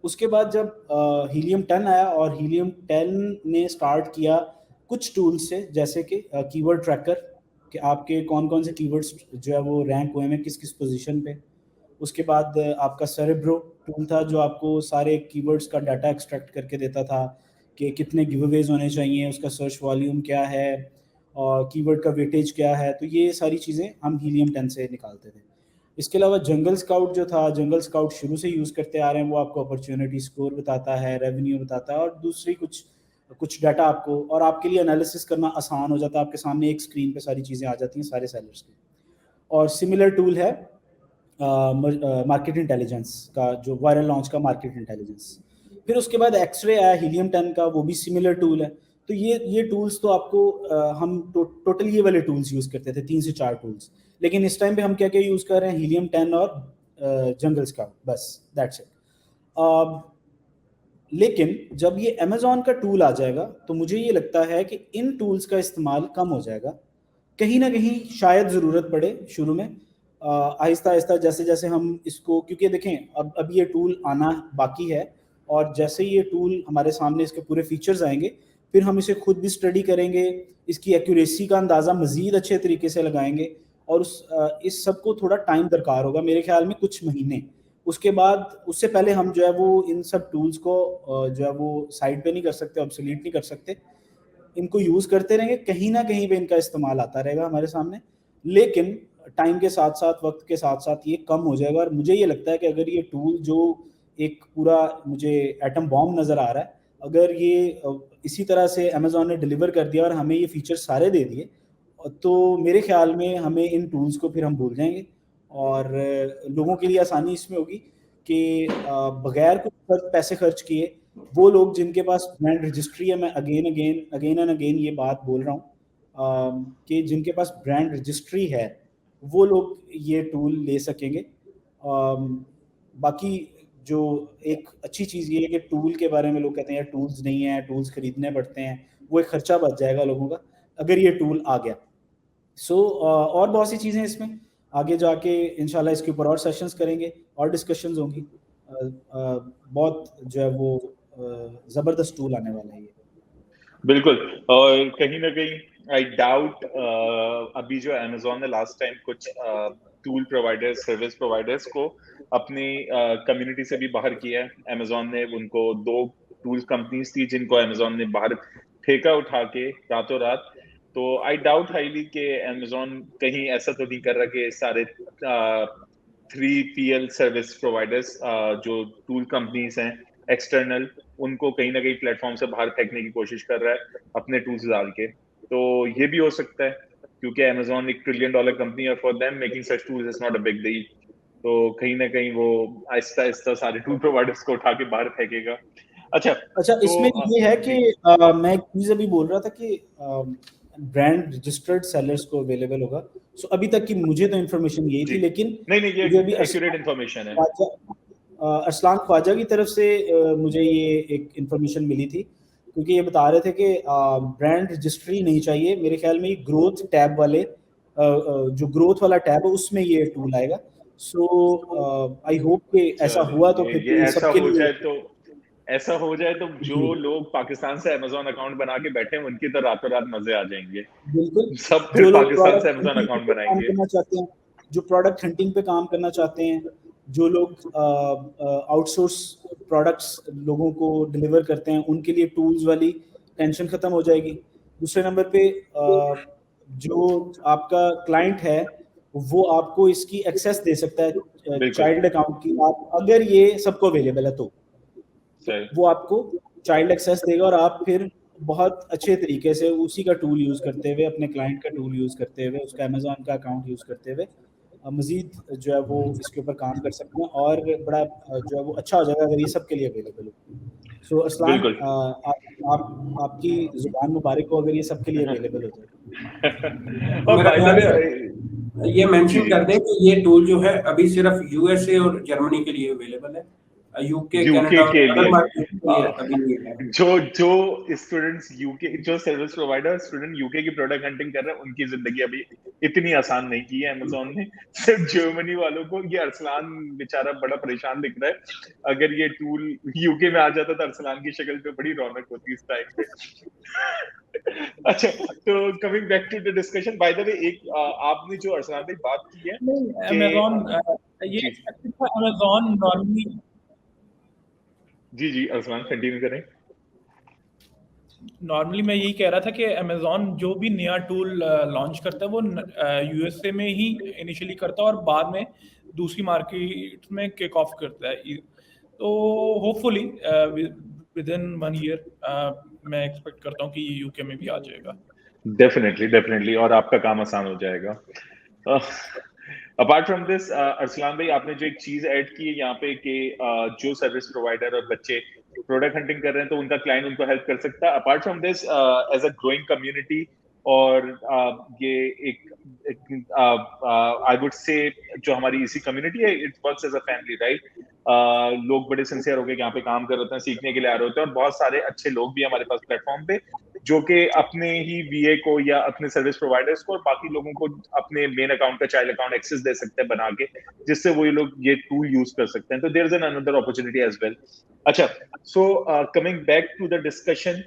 उसके बाद जब हीलियम 10 आया और हीलियम 10 ने स्टार्ट किया कुछ टूल्स से, जैसे कि कीवर्ड ट्रैकर, कि आपके कौन कौन से कीवर्ड्स जो है वो रैंक हुए हैं किस किस पोजीशन पे। उसके बाद आपका सेरेब्रो टूल था जो आपको सारे कीवर्ड्स का डाटा एक्सट्रैक्ट करके देता था कि कितने गिवअवेज होने चाहिए, उसका सर्च वॉल्यूम क्या है और कीवर्ड का वेटेज क्या है। तो ये सारी चीज़ें हम हीलियम 10 से निकालते थे। इसके अलावा जंगल स्काउट जो था, जंगल स्काउट शुरू से यूज़ करते आ रहे हैं, वो आपको अपॉर्चुनिटी स्कोर बताता है, रेवेन्यू बताता है और दूसरी कुछ डाटा आपको, और आपके लिए एनालिसिस करना आसान हो जाता है। आपके सामने एक स्क्रीन पे सारी चीज़ें आ जाती हैं सारे सेलर्स की। और सिमिलर टूल है मार्केट इंटेलिजेंस का, जो वायरल लॉन्च का मार्केट इंटेलिजेंस। फिर उसके बाद एक्सरे आया हीलियम 10 का, वो भी सिमिलर टूल है। तो ये टूल्स तो आपको हम टोटल ये वाले टूल्स यूज़ करते थे, 3 से 4 टूल्स। लेकिन इस टाइम पे हम क्या क्या यूज़ कर रहे हैं, हीलियम 10 और जंगल स्काउट, बस दैट्स इट। लेकिन जब ये अमेजोन का टूल आ जाएगा तो मुझे ये लगता है कि इन टूल्स का इस्तेमाल कम हो जाएगा। कहीं ना कहीं शायद ज़रूरत पड़े शुरू में, आहिस्ता आहिस्ता जैसे जैसे हम इसको, क्योंकि देखें अब ये टूल आना बाकी है, और जैसे ये टूल हमारे सामने इसके पूरे फीचर्स आएंगे, फिर हम इसे खुद भी स्टडी करेंगे, इसकी एक्यूरेसी का अंदाज़ा मज़ीद अच्छे तरीके से लगाएंगे, और इस सब को थोड़ा टाइम दरकार होगा, मेरे ख्याल में कुछ महीने। उसके बाद, उससे पहले हम जो है वो इन सब टूल्स को जो है वो साइड पे नहीं कर सकते, ऑब्सोलीट नहीं कर सकते। इनको यूज़ करते रहेंगे, कहीं ना कहीं पे इनका इस्तेमाल आता रहेगा हमारे सामने, लेकिन टाइम के साथ साथ, वक्त के साथ साथ ये कम हो जाएगा। और मुझे ये लगता है कि अगर ये टूल जो एक पूरा मुझे एटम बॉम्ब नज़र आ रहा है, अगर ये इसी तरह से अमेजोन ने डिलीवर कर दिया और हमें ये फीचर सारे दे दिए, तो मेरे ख्याल में हमें इन टूल्स को फिर हम भूल जाएंगे, और लोगों के लिए आसानी इसमें होगी कि बगैर कुछ पैसे खर्च किए, वो लोग जिनके पास ब्रांड रजिस्ट्री है, मैं अगेन एंड अगेन ये बात बोल रहा हूँ कि जिनके पास ब्रांड रजिस्ट्री है वो लोग ये टूल ले सकेंगे। बाकी जो एक अच्छी चीज़ ये है कि टूल के बारे में लोग कहते हैं यार टूल्स नहीं है, टूल्स खरीदने पड़ते हैं, वो एक खर्चा बच जाएगा लोगों का अगर ये टूल आ गया। और बहुत सी चीज़ें इसमें, आगे जाके इंशाल्लाह इसके ऊपर और सेशंस करेंगे और डिस्कशंस होंगी। बहुत जो है वो ज़बरदस्त टूल आने वाला है ये। बिल्कुल, और कहीं ना कहीं आई डाउट अभी जो अमेजोन ने लास्ट टाइम कुछ टूल प्रोवाइडर्स, सर्विस प्रोवाइडर्स को अपनी कम्युनिटी से भी बाहर किया है। अमेजोन ने उनको 2 टूल कंपनीज थी जिनको अमेजोन ने बाहर फेंका उठा के रातों रात। तो आई डाउट हाईली कि अमेजोन कहीं ऐसा तो नहीं कर रहा कि सारे 3PL सर्विस प्रोवाइडर्स जो टूल कंपनीज हैं एक्सटर्नल, उनको कहीं ना कहीं प्लेटफॉर्म से बाहर फेंकने की कोशिश कर रहा है अपने टूल्स डाल के। तो ये भी हो सकता है क्योंकि अमेजोन एक $1 ट्रिलियन कंपनी है, for them making such tools is not a big deal. तो कहीं ना कहीं वो आहिस्ता आहिस्ता सारे टूल प्रोवाइडर्स को उठा के बाहर फेंकेगा। अच्छा तो इसमें ये है कि मैं एक चीज अभी बोल रहा था कि ब्रांड रजिस्टर्ड सेलर्स को अवेलेबल होगा। सो अभी तक की मुझे तो इन्फॉर्मेशन यही थी, लेकिन नहीं ये मुझे अभी एक्यूरेट इन्फॉर्मेशन है। अरसलान ख्वाजा की तरफ से मुझे ये एक इन्फॉर्मेशन मिली थी, क्योंकि ये बता रहे थे कि ब्रांड रजिस्ट्री नहीं चाहिए। मेरे ख्याल में ग्रोथ टैब वाले जो ग्रोथ वाला टैब है उसमें ये टूल आएगा। सो आई होप कि ऐसा हुआ तो फिर ये ऐसा सबके हो लिए जाए तो जो लोग पाकिस्तान से अमेजोन अकाउंट बना के बैठे हैं उनकी तो रातों रात मजे आ जाएंगे। बिल्कुल, सब फिर जो लोग पाकिस्तान से प्रोडक्ट अमेजोन हंटिंग अकाउंट पे काम बनाएंगे। करना चाहते हैं, जो प्रोडक्ट हंटिंग पे काम करना चाहते हैं, जो लोग आउटसोर्स प्रोडक्ट्स लोगों को डिलीवर करते हैं, उनके लिए टूल्स वाली टेंशन खत्म हो जाएगी। दूसरे नंबर पे जो आपका क्लाइंट है वो आपको इसकी एक्सेस दे सकता है बिल्कुल चाइल्ड अकाउंट की, आप अगर ये सबको अवेलेबल है तो सही। वो आपको चाइल्ड एक्सेस देगा और आप फिर बहुत अच्छे तरीके से उसी का टूल यूज़ करते हुए, अपने क्लाइंट का टूल यूज़ करते हुए, उसका अमेज़न का अकाउंट यूज़ करते हुए मज़ीद जो है वो इसके ऊपर काम कर सकते हैं और बड़ा जो है वो अच्छा हो जाएगा अगर ये सबके लिए अवेलेबल हो। सो अरसलान, बिल्कुल आपकी ज़ुबान मुबारक हो अगर ये सबके लिए अवेलेबल हो जाए। और मेरा बाय द ख्याल वे है ये मेंशन जी कर दें कि ये टूल जो है अभी सिर्फ यूएसए और जर्मनी के लिए अवेलेबल है। यूके, यूके कनाडा और के अदर लिए मार्केट के लिए अभी नहीं है। जो स्टूडेंट्स यूके, जो सर्विस प्रोवाइडर स्टूडेंट यूके की प्रोडक्ट हंटिंग कर रहे हैं उनकी जिंदगी अभी इतनी आसान नहीं की है अमेज़न ने। सिर्फ जर्मनी वालों को ये अरसलान बेचारा बड़ा परेशान दिख रहा है। अगर ये टूल यूके में आ जाता तो अरसलान की शक्ल पे बड़ी रौनक होती इस टाइम पे। अच्छा तो coming back to the discussion, by the way एक आपने जो अरसलान भाई बात की है नहीं, कि अमेज़न ये जी एक्सपेक्टेड था। अमेज़न नॉर्मली जी अरसलान कंटिन्यू करें। मैं यही कह रहा था कि अमेज़न जो भी नया टूल लॉन्च करता है वो यूएसए में ही इनिशियली करता है और बाद में दूसरी मार्केट में किक ऑफ करता है। तो होपफुली विद इन 1 ईयर मैं एक्सपेक्ट करता हूँ कि ये यूके में भी आ जाएगा। डेफिनेटली और आपका काम आसान हो जाएगा। अपार्ट फ्रॉम दिस अरसलान भाई, आपने जो एक चीज ऐड की है यहाँ पे कि जो सर्विस प्रोवाइडर और बच्चे प्रोडक्ट हंटिंग कर रहे हैं तो उनका क्लाइंट उनको हेल्प कर सकता है। Apart from this as a growing community और ये एक आई वुड से जो हमारी इसी कम्युनिटी है, it works as a family right. लोग बड़े सिंसियर होकर यहाँ पे काम कर रहे होते हैं, सीखने के लिए आ रहे होते हैं और बहुत सारे अच्छे लोग भी हमारे पास प्लेटफॉर्म पे जो कि अपने ही वीए को या अपने सर्विस प्रोवाइडर्स को और बाकी लोगों को अपने मेन अकाउंट का चाइल्ड अकाउंट एक्सेस दे सकते हैं बना के, जिससे वो लोग ये टूल यूज कर सकते हैं। तो there is an another opportunity as well. अच्छा so coming back to the discussion,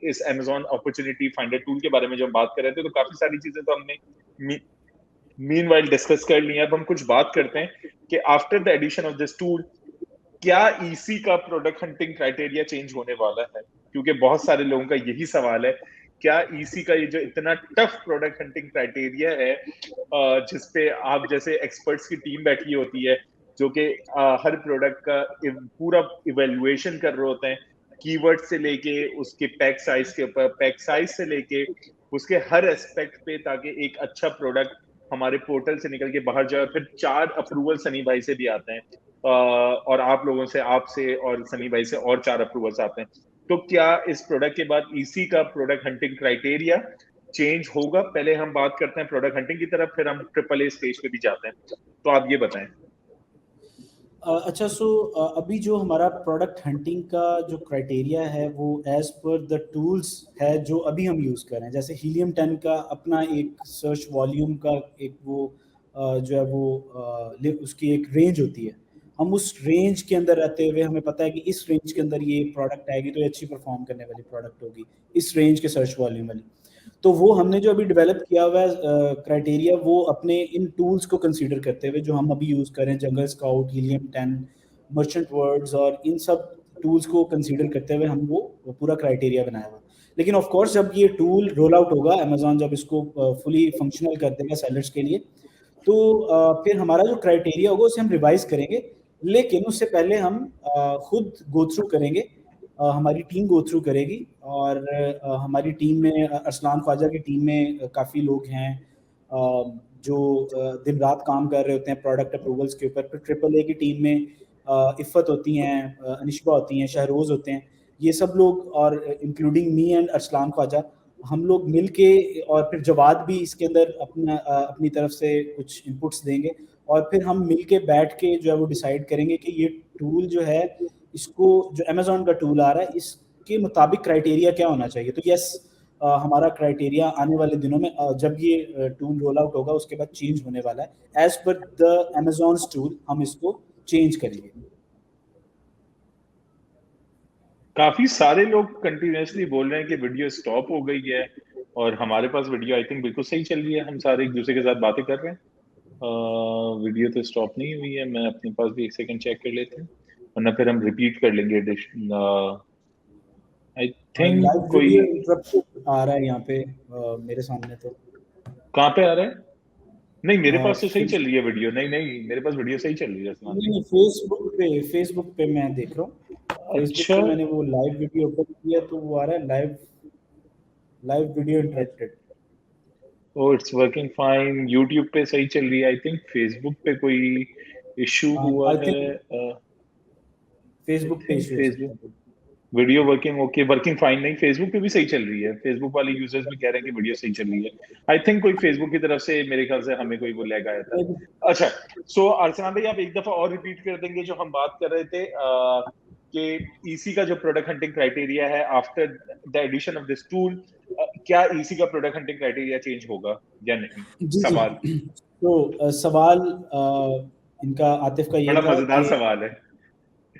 इस अमेज़न अपॉर्चुनिटी फाइंडर टूल के बारे में जब बात कर रहे थे तो काफी सारी चीजें तो हमने मीनवाइल डिस्कस कर ली हैं। अब हम कुछ बात करते हैं कि after the addition of this tool क्या ईसी का प्रोडक्ट हंटिंग क्राइटेरिया चेंज होने वाला है, क्योंकि बहुत सारे लोगों का यही सवाल है। क्या ईसी का ये जो इतना टफ प्रोडक्ट हंटिंग क्राइटेरिया है जिसपे आप जैसे एक्सपर्ट्स की टीम बैठी होती है जो कि हर प्रोडक्ट का पूरा इवेल्युएशन कर रहे होते हैं, कीवर्ड से लेके उसके पैक साइज के ऊपर, पैक साइज से लेके उसके हर एस्पेक्ट पे, ताकि एक अच्छा प्रोडक्ट हमारे पोर्टल से निकल के बाहर जाए। फिर 4 अप्रूवल सनी भाई से भी आते हैं और आप लोगों से, आपसे और सनी भाई से और 4 अप्रूवल्स आते हैं। तो क्या इस प्रोडक्ट के बाद ईसी का प्रोडक्ट हंटिंग क्राइटेरिया चेंज होगा? पहले हम बात करते हैं प्रोडक्ट हंटिंग की तरफ, फिर हम ट्रिपल ए स्टेज पे भी जाते हैं। तो आप ये बताएं। अच्छा सो अभी जो हमारा प्रोडक्ट हंटिंग का जो क्राइटेरिया है वो एज पर द टूल्स है जो अभी हम यूज़ कर रहे हैं। जैसे हीलियम 10 का अपना एक सर्च वॉल्यूम का एक वो जो है वो उसकी एक रेंज होती है, हम उस रेंज के अंदर रहते हुए हमें पता है कि इस रेंज के अंदर ये प्रोडक्ट आएगी तो ये अच्छी परफॉर्म करने वाली प्रोडक्ट होगी इस रेंज के सर्च वॉल्यूम वाली। तो वो हमने जो अभी डेवलप किया हुआ है क्राइटेरिया, वो अपने इन टूल्स को कंसीडर करते हुए जो हम अभी यूज़ कर रहे हैं, जंगल स्काउट, हीलियम 10, मर्चेंट वर्ड्स और इन सब टूल्स को कंसीडर करते हुए हम वो पूरा क्राइटेरिया बनाया हुआ। लेकिन ऑफ कोर्स जब ये टूल रोल आउट होगा, अमेजोन जब इसको फुली फंक्शनल कर देगा सेलर्स के लिए, तो फिर हमारा जो क्राइटेरिया होगा उसे हम रिवाइज करेंगे। लेकिन उससे पहले हम खुद गो थ्रू करेंगे, हमारी टीम गो थ्रू करेगी, और हमारी टीम में अरसलान ख्वाजा की टीम में काफ़ी लोग हैं जो दिन रात काम कर रहे होते हैं प्रोडक्ट अप्रूवल्स के ऊपर। फिर ट्रिपल ए की टीम में इफ़त होती हैं, अनिशबा होती हैं, शहरोज़ होते हैं, ये सब लोग, और including me and Arsalan Khawaja, हम लोग मिल के, और फिर जवाद भी इसके अंदर अपनी तरफ से कुछ इनपुट्स देंगे, और फिर हम मिल के बैठ के जो है वो डिसाइड करेंगे कि ये टूल जो है, इसको जो अमेजोन का टूल आ रहा है इसके मुताबिक क्राइटेरिया क्या होना चाहिए। तो यस, हमारा क्राइटेरिया आने वाले दिनों में जब ये टूल रोल आउट होगा उसके बाद चेंज होने वाला है। As per the Amazon tool हम इसको चेंज करेंगे। काफी सारे लोग कंटिन्यूअसली बोल रहे हैं कि वीडियो स्टॉप हो गई है, और हमारे पास वीडियो आई थिंक बिल्कुल सही चल रही है, हम सारे एक दूसरे के साथ बातें कर रहे हैं। वीडियो तो स्टॉप नहीं हुई है, मैं अपने पास भी एक सेकंड चेक कर लेते हैं, वरना फिर हम रिपीट कर लेंगे। आई थिंक कोई इंटरप्ट आ रहा है यहाँ पे मेरे सामने। तो कहाँ पे आ रहा है? नहीं, मेरे पास तो सही चल रही है वीडियो। नहीं नहीं, मेरे पास वीडियो सही चल रही है। नहीं, फेसबुक पे मैं देख रहा हूँ। अच्छा, मैंने वो लाइव वीडियो ओपन किया तो वो आ रहा है live video interacted. Oh, it's working fine. YouTube पे सही चल रही है। आई थिंक फेसबुक पे कोई इशू हुआ है। फेसबुक पे इशू है। Video working okay, working fine. नहीं, फेसबुक पे भी सही चल रही है। फेसबुक वाले यूजर्स भी कह रहे हैं कि वीडियो सही चल रही है। आई थिंक कोई फेसबुक की तरफ से, मेरे ख्याल से हमें कोई वो लैग आया था। अच्छा, सो अरसलान भाई, आप एक दफा और रिपीट कर देंगे जो हम बात कर रहे थे कि ईसी का जो प्रोडक्ट हंटिंग क्राइटेरिया है after the addition of this tool, क्या ईसी का प्रोडक्ट हंटिंग क्राइटेरिया चेंज होगा या नहीं? सवाल तो सवाल इनका आतिफ का ये बड़ा था, मजेदार सवाल है।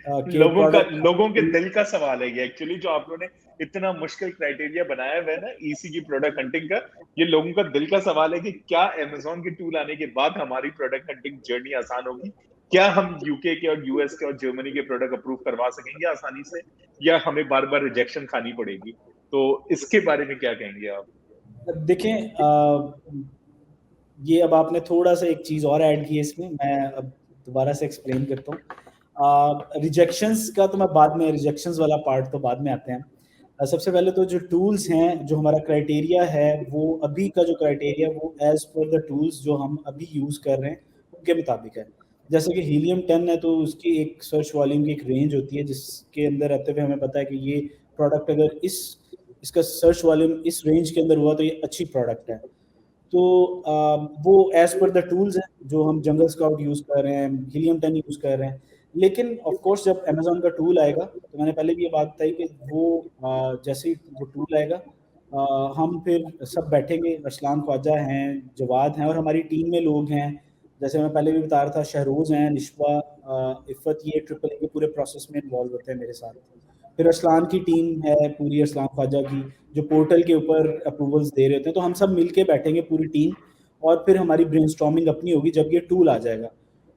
लोगों के दिल का सवाल है ये एक्चुअली, जो आप लोगों ने इतना मुश्किल क्राइटेरिया बनाया हुआ है ना ईसी की प्रोडक्ट हंटिंग का, ये लोगों का दिल का सवाल है कि क्या अमेज़न के टूल आने के बाद हमारी प्रोडक्ट हंटिंग जर्नी आसान होगी? क्या हम यूके के और यूएस के और जर्मनी के प्रोडक्ट अप्रूव करवा सकेंगे आसानी से, या हमें बार बार रिजेक्शन खानी पड़ेगी? तो इसके बारे में क्या कहेंगे आप? देखें, ये अब आपने थोड़ा सा एक चीज और ऐड की है इसमें, मैं अब दोबारा से एक्सप्लेन करता हूँ। रिजेक्शंस का तो मैं बाद में, रिजेक्शंस वाला पार्ट तो बाद में आते हैं। सबसे पहले तो जो टूल्स हैं, जो हमारा क्राइटेरिया है, वो अभी का जो क्राइटेरिया वो एज पर द टूल्स जो हम अभी यूज कर रहे हैं उनके मुताबिक है। जैसे कि हीलियम 10 है तो उसकी एक सर्च वॉल्यूम की एक रेंज होती है जिसके अंदर रहते हुए हमें पता है कि ये प्रोडक्ट अगर इसका सर्च वॉल्यूम इस रेंज के अंदर हुआ तो ये अच्छी प्रोडक्ट है। तो वो एज पर द टूल्स हैं जो हम जंगल स्काउट यूज़ कर रहे हैं, हीलियम 10 यूज़ कर रहे हैं। लेकिन ऑफ कोर्स जब अमेजोन का टूल आएगा, तो मैंने पहले भी ये बात बताई कि वो जैसे ही वो टूल आएगा, हम फिर सब बैठेंगे, अरसलान ख्वाजा हैं, जवाद हैं, और हमारी टीम में लोग हैं, जैसे मैं पहले भी बता रहा था, शहरोज़ हैं, निशवा, इफ़त, ये ट्रिपल ए के पूरे प्रोसेस में इन्वॉल्व होते हैं मेरे साथ। फिर अरसलान की टीम है पूरी, अरसलान ख्वाजा की, जो पोर्टल के ऊपर अप्रूवल्स दे रहे होते हैं। तो हम सब मिलके बैठेंगे पूरी टीम, और फिर हमारी ब्रेनस्टॉर्मिंग अपनी होगी जब ये टूल आ जाएगा,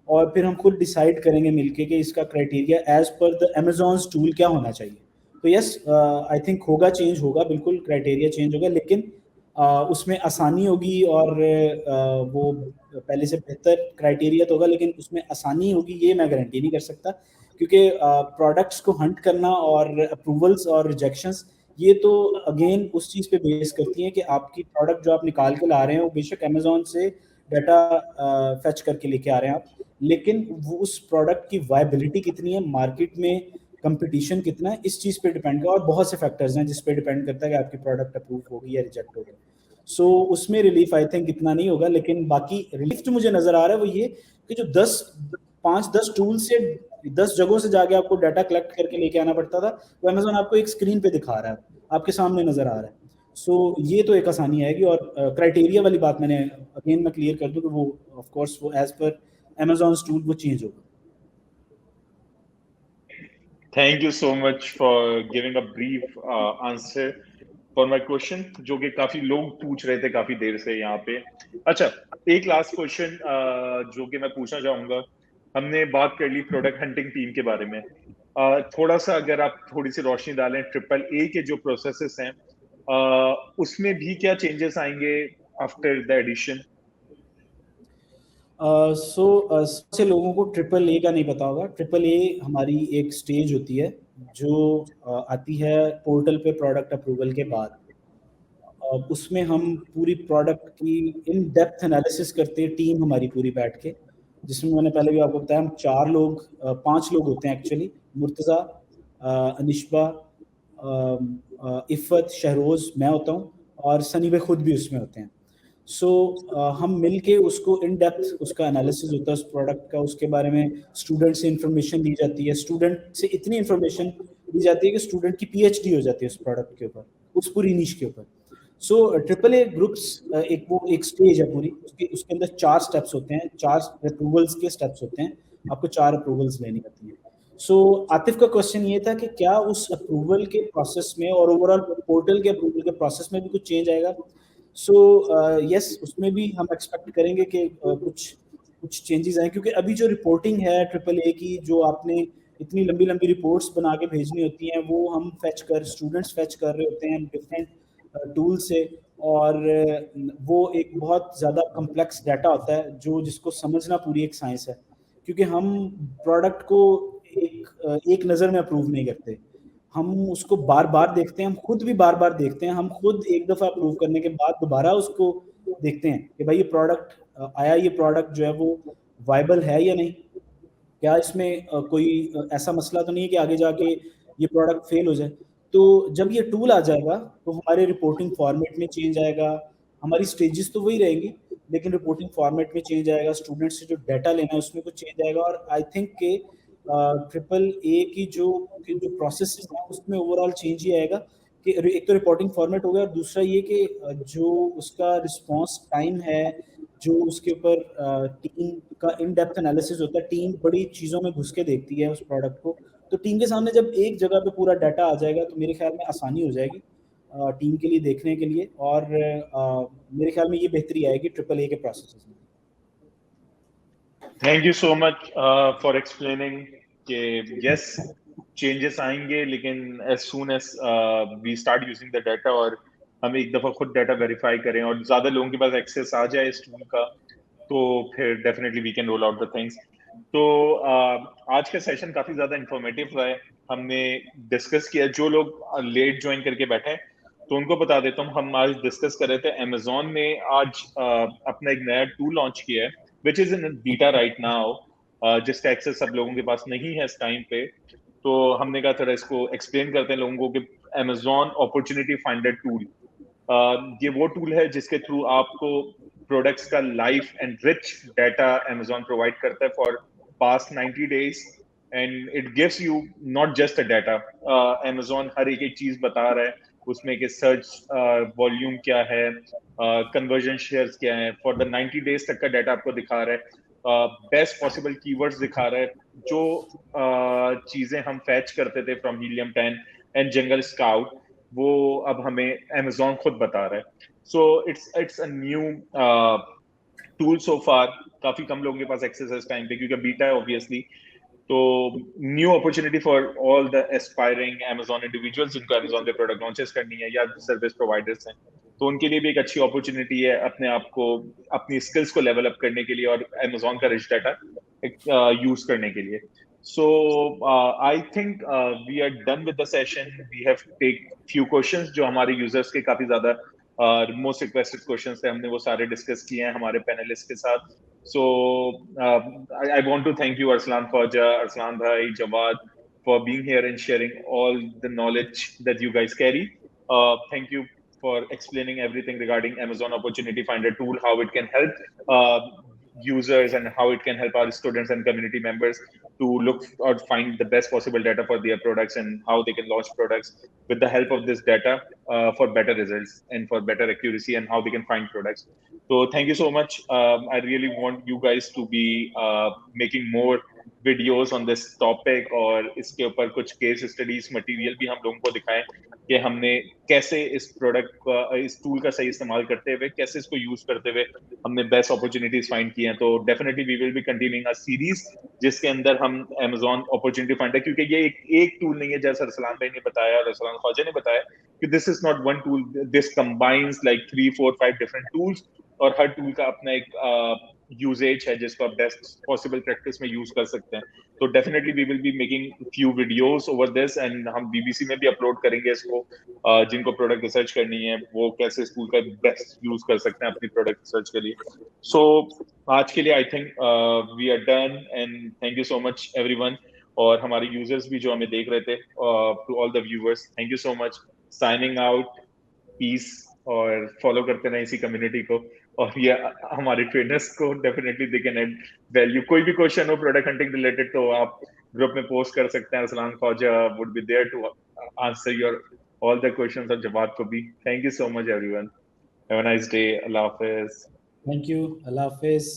और फिर हम खुद डिसाइड करेंगे मिलके कि इसका criteria as per the Amazon's tool क्या होना चाहिए। तो यस, आई थिंक होगा, चेंज होगा, बिल्कुल क्राइटेरिया चेंज होगा, लेकिन उसमें आसानी होगी, और वो पहले से बेहतर क्राइटेरिया तो होगा, लेकिन उसमें आसानी होगी ये मैं गारंटी नहीं कर सकता, क्योंकि प्रोडक्ट्स को हंट करना और अप्रूवल्स और रिजेक्शंस, ये तो अगेन उस चीज़ पे बेस करती हैं कि आपकी प्रोडक्ट जो आप निकाल के ला रहे हैं वो बेशक अमेजोन से डाटा फेच करके लेके आ रहे हैं आप, लेकिन वो उस प्रोडक्ट की वायबिलिटी कितनी है, मार्केट में कंपटीशन कितना है, इस चीज़ पे डिपेंड करता है, और बहुत से फैक्टर्स हैं जिस पे डिपेंड करता है कि आपकी प्रोडक्ट अप्रूव होगी या रिजेक्ट होगी। सो उसमें रिलीफ आई थिंक इतना नहीं होगा, लेकिन बाकी रिलीफ जो मुझे नज़र आ रहा है वो ये कि जो 5-10 टूल से 10 जगहों से जाके आपको डाटा कलेक्ट करके लेके आना पड़ता था, वो अमेजोन आपको एक स्क्रीन पे दिखा रहा है, आपके सामने नजर आ रहा है। सो ये तो एक आसानी आएगी। और क्राइटेरिया वाली बात मैंने अगेन मैं क्लियर कर दूं कि वो ऑफ कोर्स वो एज पर Amazon's टूल वो चेंज होगा। Thank you so much for giving a brief answer for my question, जो कि काफी लोग पूछ रहे थे काफी देर से यहाँ पे। अच्छा, एक लास्ट क्वेश्चन जो कि मैं पूछना चाहूंगा, हमने बात कर ली प्रोडक्ट हंटिंग टीम के बारे में, थोड़ा सा अगर आप थोड़ी सी रोशनी डालें ट्रिपल ए के जो प्रोसेसेस हैं उसमें भी क्या चेंजेस आएंगे आफ्टर द एडिशन? सबसे लोगों को ट्रिपल ए का नहीं पता होगा। ट्रिपल ए हमारी एक स्टेज होती है जो आती है पोर्टल पे प्रोडक्ट अप्रूवल के बाद। उसमें हम पूरी प्रोडक्ट की इन डेप्थ एनालिसिस करते हैं, टीम हमारी पूरी बैठ के, जिसमें मैंने पहले भी आपको बताया हम 5 लोग होते हैं एक्चुअली। मुर्तज़ा, अनिशबा, इफ़त, शहरोज़, मैं होता हूँ और सनी भाई खुद भी उसमें होते हैं। हम मिलके उसको इन डेप्थ उसका एनालिसिस होता है उस प्रोडक्ट का, उसके बारे में स्टूडेंट से इंफॉर्मेशन ली जाती है, स्टूडेंट से इतनी इंफॉर्मेशन ली जाती है कि स्टूडेंट की पीएचडी हो जाती है उस प्रोडक्ट के ऊपर, उस पूरी नीश के ऊपर। ट्रिपल ए ग्रुप्स एक स्टेज है पूरी, उसके अंदर 4 स्टेप्स होते हैं, 4 अप्रूवल्स के स्टेप्स होते हैं, आपको 4 अप्रूवल्स लेनी होती है। आतिफ का क्वेश्चन ये था कि क्या उस अप्रूवल के प्रोसेस में और ओवरऑल पोर्टल के अप्रूवल के प्रोसेस में भी कुछ चेंज आएगा? यस, उसमें भी हम एक्सपेक्ट करेंगे कि कुछ चेंजेस आए, क्योंकि अभी जो रिपोर्टिंग है ट्रिपल ए की, जो आपने इतनी लंबी लंबी रिपोर्ट्स बना के भेजनी होती हैं, वो हम स्टूडेंट्स फेच कर रहे होते हैं डिफरेंट टूल से, और वो एक बहुत ज़्यादा कम्प्लेक्स डाटा होता है जो जिसको समझना पूरी एक साइंस है, क्योंकि हम प्रोडक्ट को एक नज़र में अप्रूव नहीं करते, हम उसको बार बार देखते हैं, हम खुद भी बार बार देखते हैं, हम खुद एक दफ़ा अप्रूव करने के बाद दोबारा उसको देखते हैं कि भाई ये प्रोडक्ट आया, ये प्रोडक्ट जो है वो वायबल है या नहीं, क्या इसमें कोई ऐसा मसला तो नहीं है कि आगे जाके ये प्रोडक्ट फेल हो जाए। तो जब ये टूल आ जाएगा तो हमारे रिपोर्टिंग फॉर्मेट में चेंज आएगा, हमारी स्टेजेस तो वही रहेंगी लेकिन रिपोर्टिंग फॉर्मेट में चेंज आएगा, स्टूडेंट से जो डाटा लेना है उसमें कुछ चेंज आएगा, और आई थिंक के ट्रिपल ए की जो प्रोसेस है उसमें ओवरऑल चेंज ही आएगा कि एक तो रिपोर्टिंग फॉर्मेट हो गया, और दूसरा ये कि जो उसका रिस्पॉन्स टाइम है, जो उसके ऊपर टीम का इन डेप्थ एनालिसिस होता है, टीम बड़ी चीज़ों में घुस के देखती है उस प्रोडक्ट को, तो टीम के सामने जब एक जगह पे पूरा डाटा आ जाएगा तो मेरे ख्याल में आसानी हो जाएगी टीम के लिए देखने के लिए, और मेरे ख्याल में ये बेहतरी आएगी ट्रिपल ए के प्रोसेस में। Thank you so much for explaining कि यस चेंजेस आएंगे, लेकिन as soon as we start using the data और हम एक दफा खुद डाटा वेरीफाई करें और ज्यादा लोगों के पास एक्सेस आ जाए इस टूल का, तो फिर definitely we can roll out the things. तो आज का सेशन काफी ज्यादा इंफॉर्मेटिव रहा है, हमने डिस्कस किया, जो लोग लेट ज्वाइन करके बैठे हैं तो उनको बता देता हूँ, हम आज डिस्कस कर रहे थे अमेजोन ने आज अपना एक नया टूल लॉन्च किया है which is in beta right now, जिसका एक्सेस सब लोगों के पास नहीं है इस टाइम पे। तो हमने कहा थोड़ा इसको एक्सप्लेन करते हैं लोगों को कि अमेजोन अपॉर्चुनिटी फाइंडर टूल, ये वो टूल है जिसके थ्रू आपको प्रोडक्ट्स का live and rich data Amazon provide करता है for past 90 days, and it gives you not just a data, Amazon हर एक चीज बता रहा है उसमें कि सर्च वॉल्यूम क्या है, कन्वर्जन शेयर्स क्या है, फॉर द 90 days तक का डाटा आपको दिखा रहा है, बेस्ट पॉसिबल कीवर्ड्स दिखा रहा है, जो चीजें हम फैच करते थे from Helium 10 and Jungle Scout वो अब हमें अमेजोन खुद बता रहा है। So it's a new tool so far, काफी कम लोगों के पास एक्सेस है इस टाइम पे क्योंकि बीटा है ऑब्वियसली। तो new opportunity for all the aspiring Amazon individuals जिनको अमेजोन पे प्रोडक्ट लॉन्चेस करनी है या सर्विस प्रोवाइडर्स हैं, तो उनके लिए भी एक अच्छी अपॉर्चुनिटी है अपने आप को, अपनी स्किल्स को लेवल अप करने के लिए और अमेजोन का रिच डाटा यूज करने के लिए। So I think we are done with the session. We have take few questions जो हमारे users के काफी ज्यादा most requested questions थे, हमने वो सारे डिस्कस किए हैं हमारे पैनलिस्ट के साथ। So I want to thank you Arslan Khwaja, Arslan Bhai, Jawad for being here and sharing all the knowledge that you guys carry. Thank you for explaining everything regarding Amazon Opportunity Finder tool, how it can help users and how it can help our students and community members to look or find the best possible data for their products and how they can launch products with the help of this data for better results and for better accuracy and how they can find products. So thank you so much. I really want you guys to be making more videos on this topic और इसके ऊपर कुछ case studies material भी हम लोगों को दिखाएं कि हमने कैसे इस प्रोडक्ट का, इस टूल का सही इस्तेमाल करते हुए कैसे इसको यूज करते हुए हमने बेस्ट अपॉर्चुनिटीज फाइंड की हैं. तो definitely we will be continuing a series जिसके अंदर हम Amazon अपॉर्चुनिटी फाइंडर, क्योंकि ये एक टूल नहीं है जैसा रसलान भाई ने बताया और रसलान ख्वाजा ने बताया कि this is not one tool, this combines like 3, 4, 5 different tools और हर टूल का अपना एक यूजेज है जिसको आप बेस्ट पॉसिबल प्रैक्टिस में यूज कर सकते हैं. तो definitely we will be making few videos over this and हम बीबीसी में भी अपलोड करेंगे इसको. जिनको प्रोडक्ट रिसर्च करनी है वो कैसे स्कूल का बेस्ट यूज कर सकते हैं अपनी प्रोडक्ट रिसर्च के लिए. सो आज के लिए I think we are done and thank you so much everyone. और हमारे यूजर्स भी जो हमें देख रहे थे, to all the viewers thank you so much. Signing out, peace. और फॉलो करते रहें इसी कम्युनिटी को और ये हमारे ट्रेनर्स को definitely they can add value. कोई भी क्वेश्चन हो प्रोडक्ट हंटिंग रिलेटेड तो आप ग्रुप में पोस्ट कर सकते हैं. Raslan Khawaja would be there to answer your all the questions और जवाब को भी. Thank you so much everyone. Have a nice day. अल्लाह हाफिज. Thank you. अल्लाह हाफिज.